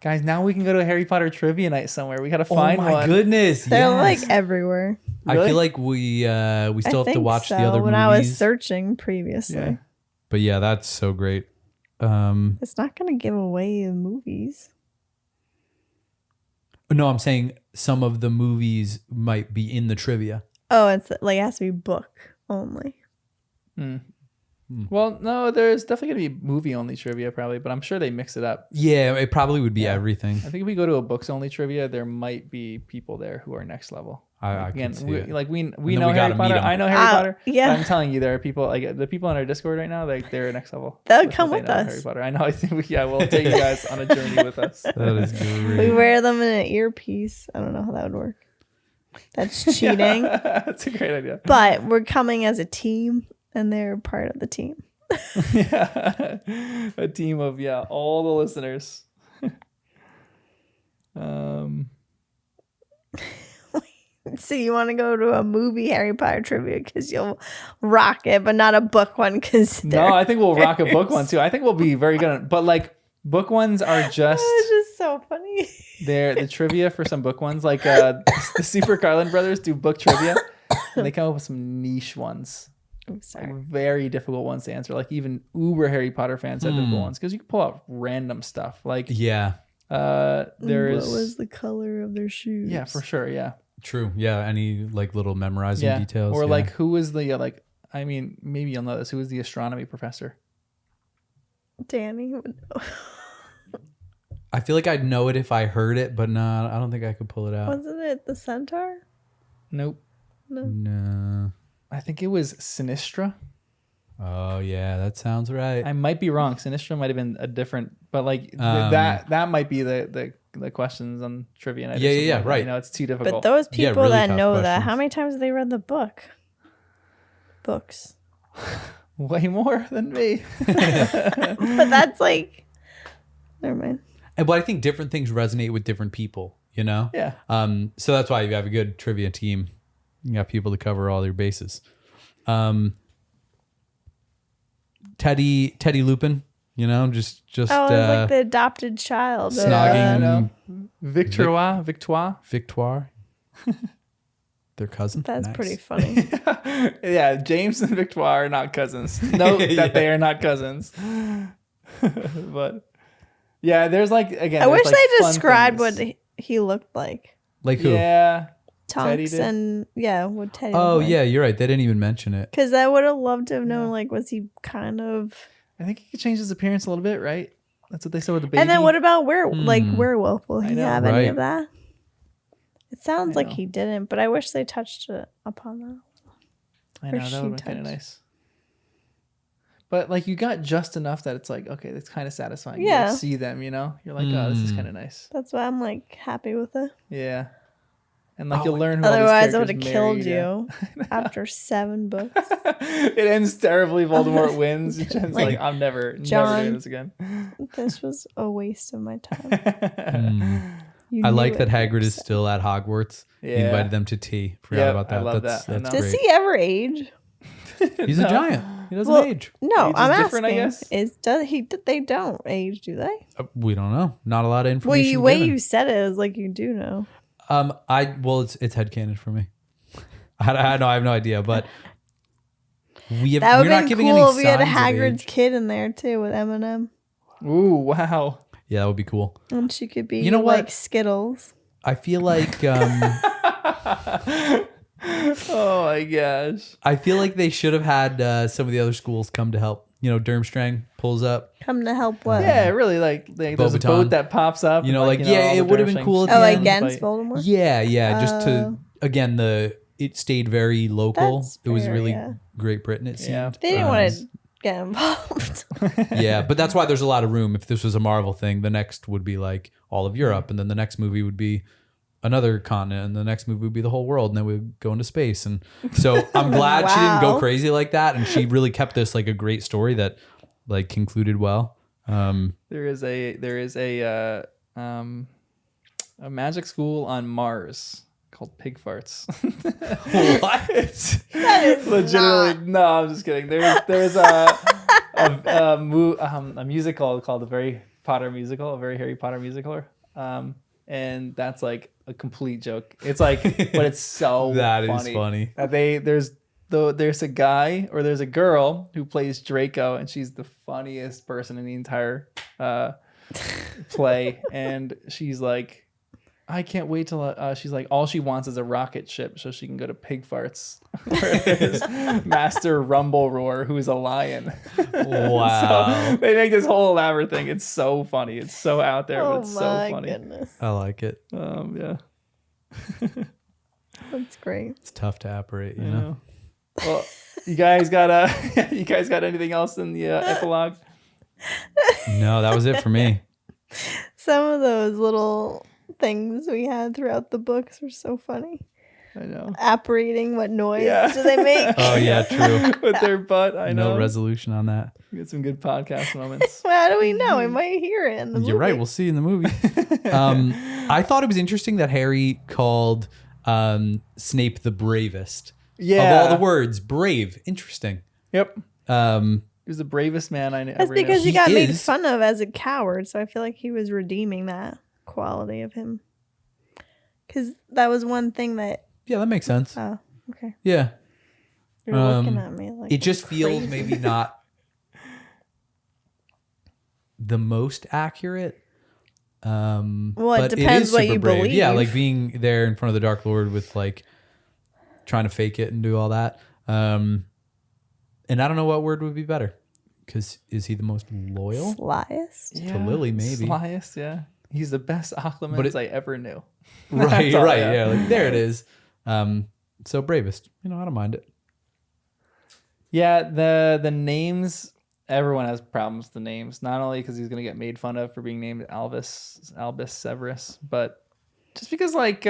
Guys, now we can go to a Harry Potter trivia night somewhere. We gotta find oh my one. goodness! They're yes. like everywhere. I Really? feel like we still I have to think watch so, the other when movies. I was searching previously. Yeah. But yeah, that's so great. It's not gonna give away the movies. No, I'm saying some of the movies might be in the trivia. Oh, it's like it has to be book only. Well, no, there's definitely gonna be movie only trivia probably, but I'm sure they mix it up. Yeah, it probably would be everything. I think if we go to a books only trivia, there might be people there who are next level. I Again, could see we, it. like we then know we Harry gotta meet Potter. 'em. I know Harry Potter. yeah. But I'm telling you, there are people like the people on our Discord right now. They're next level. They'll with come what they with know of us. Harry Potter. I know. I think we'll take you guys on a journey with us. That is We great. wear them in an earpiece. I don't know how that would work. That's cheating. That's a great idea. But we're coming as a team, and they're part of the team. Yeah. A team of all the listeners. So you want to go to a movie Harry Potter trivia because you'll rock it, but not a book one because No, I think we'll rock a book one too. I think we'll be very good but like book ones are just it's just so funny. they're the trivia for some book ones. Like the Super Carlin brothers do book trivia and they come up with some niche ones. I'm sorry. Like very difficult ones to answer. Like even uber Harry Potter fans have difficult ones because you can pull out random stuff. Like Yeah. What there's was the color of their shoes? yeah, for sure. Yeah. True. Yeah. Any like little memorizing details. Or yeah. like who was the like I mean maybe you'll know this. Who was the astronomy professor? Danny would know. I feel like I'd know it if I heard it, but no, I don't think I could pull it out. Wasn't it the centaur? Nope. No. I think it was Sinistra. Oh yeah, that sounds right. I might be wrong. Sinistra might have been a different, but like that might be the questions on trivia night. Yeah, like right. That. It's too difficult. But those people really that tough know that, questions. how many times have they read the book? Books. Way more than me. But that's like, never mind. But I think different things resonate with different people, you know? Yeah. So that's why you have a good trivia team. You got people to cover all your bases. Teddy Lupin, you know, just Oh, it's like the adopted child. snogging Victoire. Victoire. Their cousin. That's Nice. pretty funny. Yeah, James and Victoire are not cousins. Note that they are not cousins. But yeah, there's like again. I wish like they fun described things. what he looked like. Like who? Yeah. Teddy Tonks did? and what Teddy. Oh looked like. yeah, you're right. They didn't even mention it. Because I would have loved to have known. Like, was he kind of? I think he could change his appearance a little bit, right? That's what they said with the baby. And then what about werewolf? Will he know, have any right. of that? It sounds I like know. he didn't, but I wish they touched upon that. I or know that she would be kind of touched. nice. But like you got just enough that it's like okay, that's kind of satisfying. Yeah. You see them, you know. You're like, oh, this is kind of nice. That's why I'm like happy with it. Yeah. And like you'll learn. Who all these Otherwise, I would have characters killed married, you after 7 books. It ends terribly. Voldemort wins. Jen's like, I'm never John. doing this again. This was a waste of my time. You I knew like it. that Hagrid is still at Hogwarts. He Yeah. invited them to tea. Forgot Yep, about that. I love That's that. I that's know. Does great. he ever age? He's a giant. He doesn't Well, age. No, Age is I'm different, I asking. guess? They don't age, do they? We don't know. Not a lot of Well, information. the way given. you said it is like you do know. It's headcanon for me. I have no idea, but That we're would not have been giving cool any if we had signs of Hagrid's age. kid in there too with Eminem. Ooh, wow. Yeah, that would be cool. And she could be You know like what? Skittles. I feel like Oh my gosh. I feel like they should have had some of the other schools come to help. You know, Durmstrang pulls up. Come to help what? Yeah, really. Like there's a Beauxbaton. boat that pops up. You know, and, like, all yeah, the it would have been Durmstrang cool at Oh, the end, against fight. Voldemort? Yeah, just to again it stayed very local. That's It was fair, really yeah. Great Britain. It seemed. Yeah. They didn't want to get involved. Yeah, but that's why there's a lot of room. If this was a Marvel thing, the next would be like all of Europe, and then the next movie would be another continent, and the next movie would be the whole world, and then we'd go into space. And so I'm glad she didn't go Wow. crazy like that, and she really kept this like a great story that like concluded well. There is a magic school on Mars called Pig Farts. What? It's legitimately no. I'm just kidding. There's a musical called the Very Potter Musical, a Very Harry Potter musical, and that's like a complete joke. It's like, but it's so That is funny. funny. That there's a guy or there's a girl who plays Draco, and she's the funniest person in the entire play, and she's like, I can't wait till she's like, all she wants is a rocket ship so she can go to Pig Farts, where there's Master Rumble Roar, who is a lion. Wow. So they make this whole elaborate thing. It's so funny. It's so out there, but Oh it's so my funny. goodness. I like it. Yeah. That's great. It's tough to operate, you know. Well, you guys got anything else in the epilogue? No, that was it for me. Some of those little things we had throughout the books were so funny. I know. Apparating, what noise Yeah. do they make? Oh yeah, true. With their butt. I know. No resolution on that. We get some good podcast moments. Well, how do we know? We might hear it in the movie. You're right. We'll see in the movie. I thought it was interesting that Harry called Snape the bravest. Yeah. Of all the words, brave. Interesting. Yep. Um, He was the bravest man I That's ever because knew. he got made is. fun of as a coward, so I feel like he was redeeming that quality of him. Because that was one thing that... yeah, that makes sense. Oh, okay. Yeah. You're looking at me like... It just feels crazy. maybe not the most accurate. Well, it but depends is what super you brave. believe. Yeah, like being there in front of the Dark Lord with like trying to fake it and do all that. And I don't know what word would be better. Because is he the most loyal? Slyest? To Lily, maybe. Slyest, yeah. He's the best Occlumens I ever knew. Right, That's all, right. yeah. Yeah, like there it is. So bravest. I don't mind it. Yeah, the names, everyone has problems with the names. Not only because he's going to get made fun of for being named Albus Severus, but just because, like,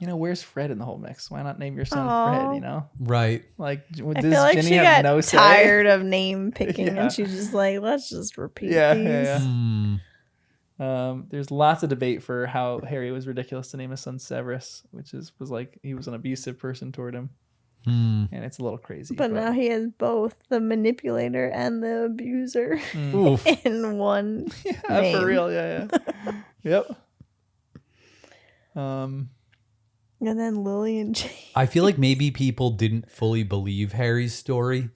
where's Fred in the whole mix? Why not name your son Fred, Right. Like, I does feel like Ginny she have got no say? tired of name picking Yeah. and she's just like, let's just repeat Yeah, these. yeah, Hmm. There's lots of debate for how Harry was ridiculous to name his son Severus, which was like he was an abusive person toward him. Hmm. And it's a little crazy. But now he has both the manipulator and the abuser Oof. in one yeah, name. for real, yeah. Yep. And then Lily and Jane. I feel like maybe people didn't fully believe Harry's story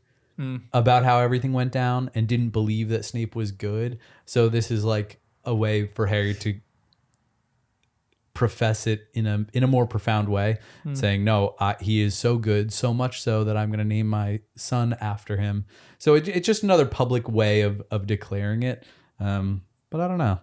about how everything went down and didn't believe that Snape was good. So this is like a way for Harry to profess it in a more profound way, saying, no, he is so good, so much so that I'm going to name my son after him. So it's just another public way of declaring it. But I don't know.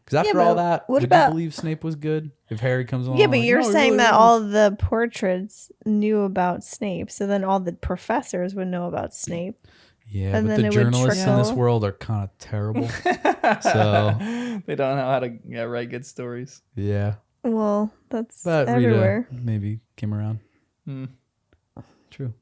Because after all that, what would about- you believe Snape was good? If Harry comes along, Yeah, but like, you're "No, he saying really that was." all the portraits knew about Snape, so then all the professors would know about Snape. Yeah, and but then the it would journalists in this trickle. world are kind of terrible. So They don't know how to write good stories. yeah, Well, that's but everywhere. Rita maybe came around. True.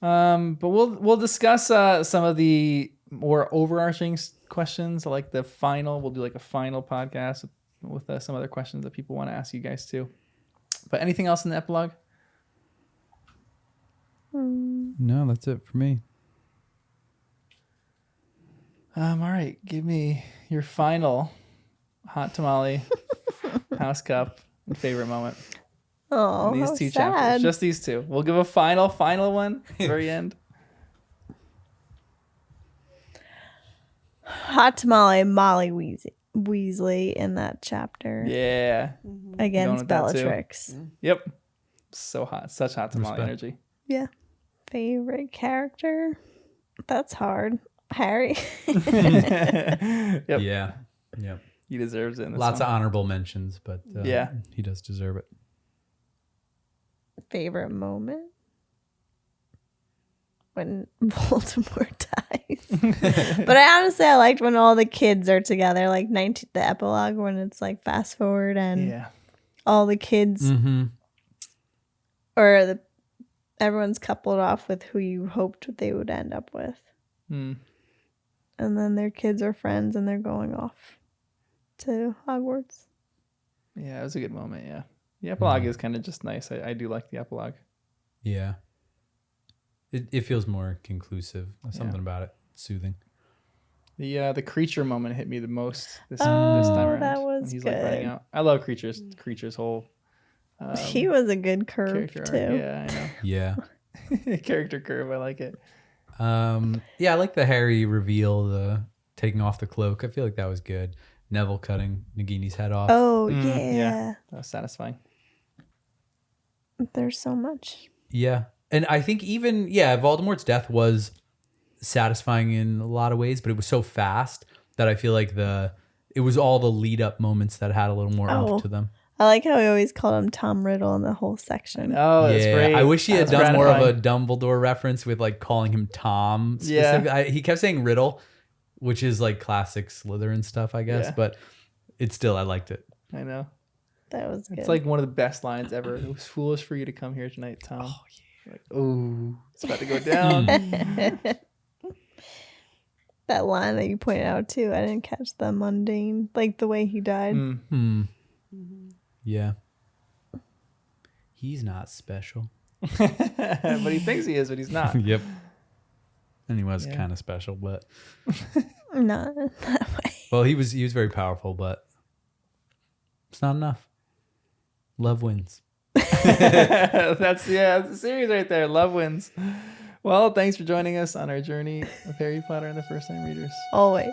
But we'll discuss some of the more overarching questions, like the final. We'll do like a final podcast with some other questions that people want to ask you guys too. But anything else in the epilogue? No, that's it for me. All right, give me your final hot tamale, house cup, and favorite moment. Oh, in these how two sad. chapters, just these two. We'll give a final one at the very end. Hot tamale, Molly Weasley in that chapter Yeah. against Going with that too. Bellatrix. Yep. So hot, such hot tamale Respect. energy. Yeah. Favorite character? That's hard. Harry. Yep. Yeah, yeah. He deserves it. In this Lots one. of honorable mentions, but Yeah. he does deserve it. Favorite moment? When Voldemort dies. But I liked when all the kids are together, like the epilogue, when it's like fast forward and Yeah. all the kids Mm-hmm. or everyone's coupled off with who you hoped they would end up with. Mm. And then their kids are friends and they're going off to Hogwarts. Yeah, it was a good moment. Yeah. The epilogue is kind of just nice. I do like the epilogue. Yeah. It feels more conclusive. There's something about it. Soothing. The creature moment hit me the most this Oh, time around. that was when he's like running good. out. I love creatures. Creatures whole He was a good curve character too. arc. Yeah, I know. Yeah. Character curve. I like it. Yeah, I like the Harry reveal, the taking off the cloak. I feel like that was good. Neville cutting Nagini's head off. Oh yeah. yeah. That was satisfying. There's so much. Yeah. And I think even, Voldemort's death was satisfying in a lot of ways, but it was so fast that I feel like it was all the lead up moments that had a little more oomph to them. I like how he always called him Tom Riddle in the whole section. Oh, that's great. I wish he had That's done more of a gratifying. Dumbledore reference with like calling him Tom. Yeah. He kept saying Riddle, which is like classic Slytherin stuff, I guess. Yeah. But it's still, I liked it. I know. That was good. It's like one of the best lines ever. It was foolish for you to come here tonight, Tom. Oh, yeah. Like, oh, it's about to go down. That line that you pointed out too. I didn't catch the mundane, like the way he died. Yeah. He's not special. But he thinks he is, but he's not. Yep. And he was kind of special, but Not that way. well, he was very powerful, but it's not enough. Love wins. That's the series right there. Love wins. Well, thanks for joining us on our journey of Harry Potter and the First Time Readers. Always.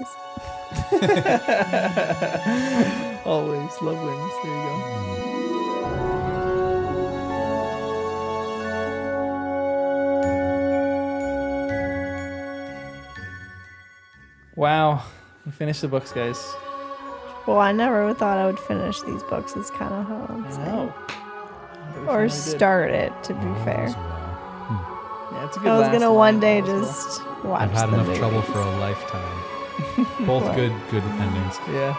Always. Love wins. There you go. Wow. We finished the books, guys. Well, I never thought I would finish these books. Is kind of how I'm saying. No. Or start it, to be fair. Yeah, it's a good I was last gonna line one day as well. just watch. I've had the enough movies. trouble for a lifetime. Both good endings. Yeah.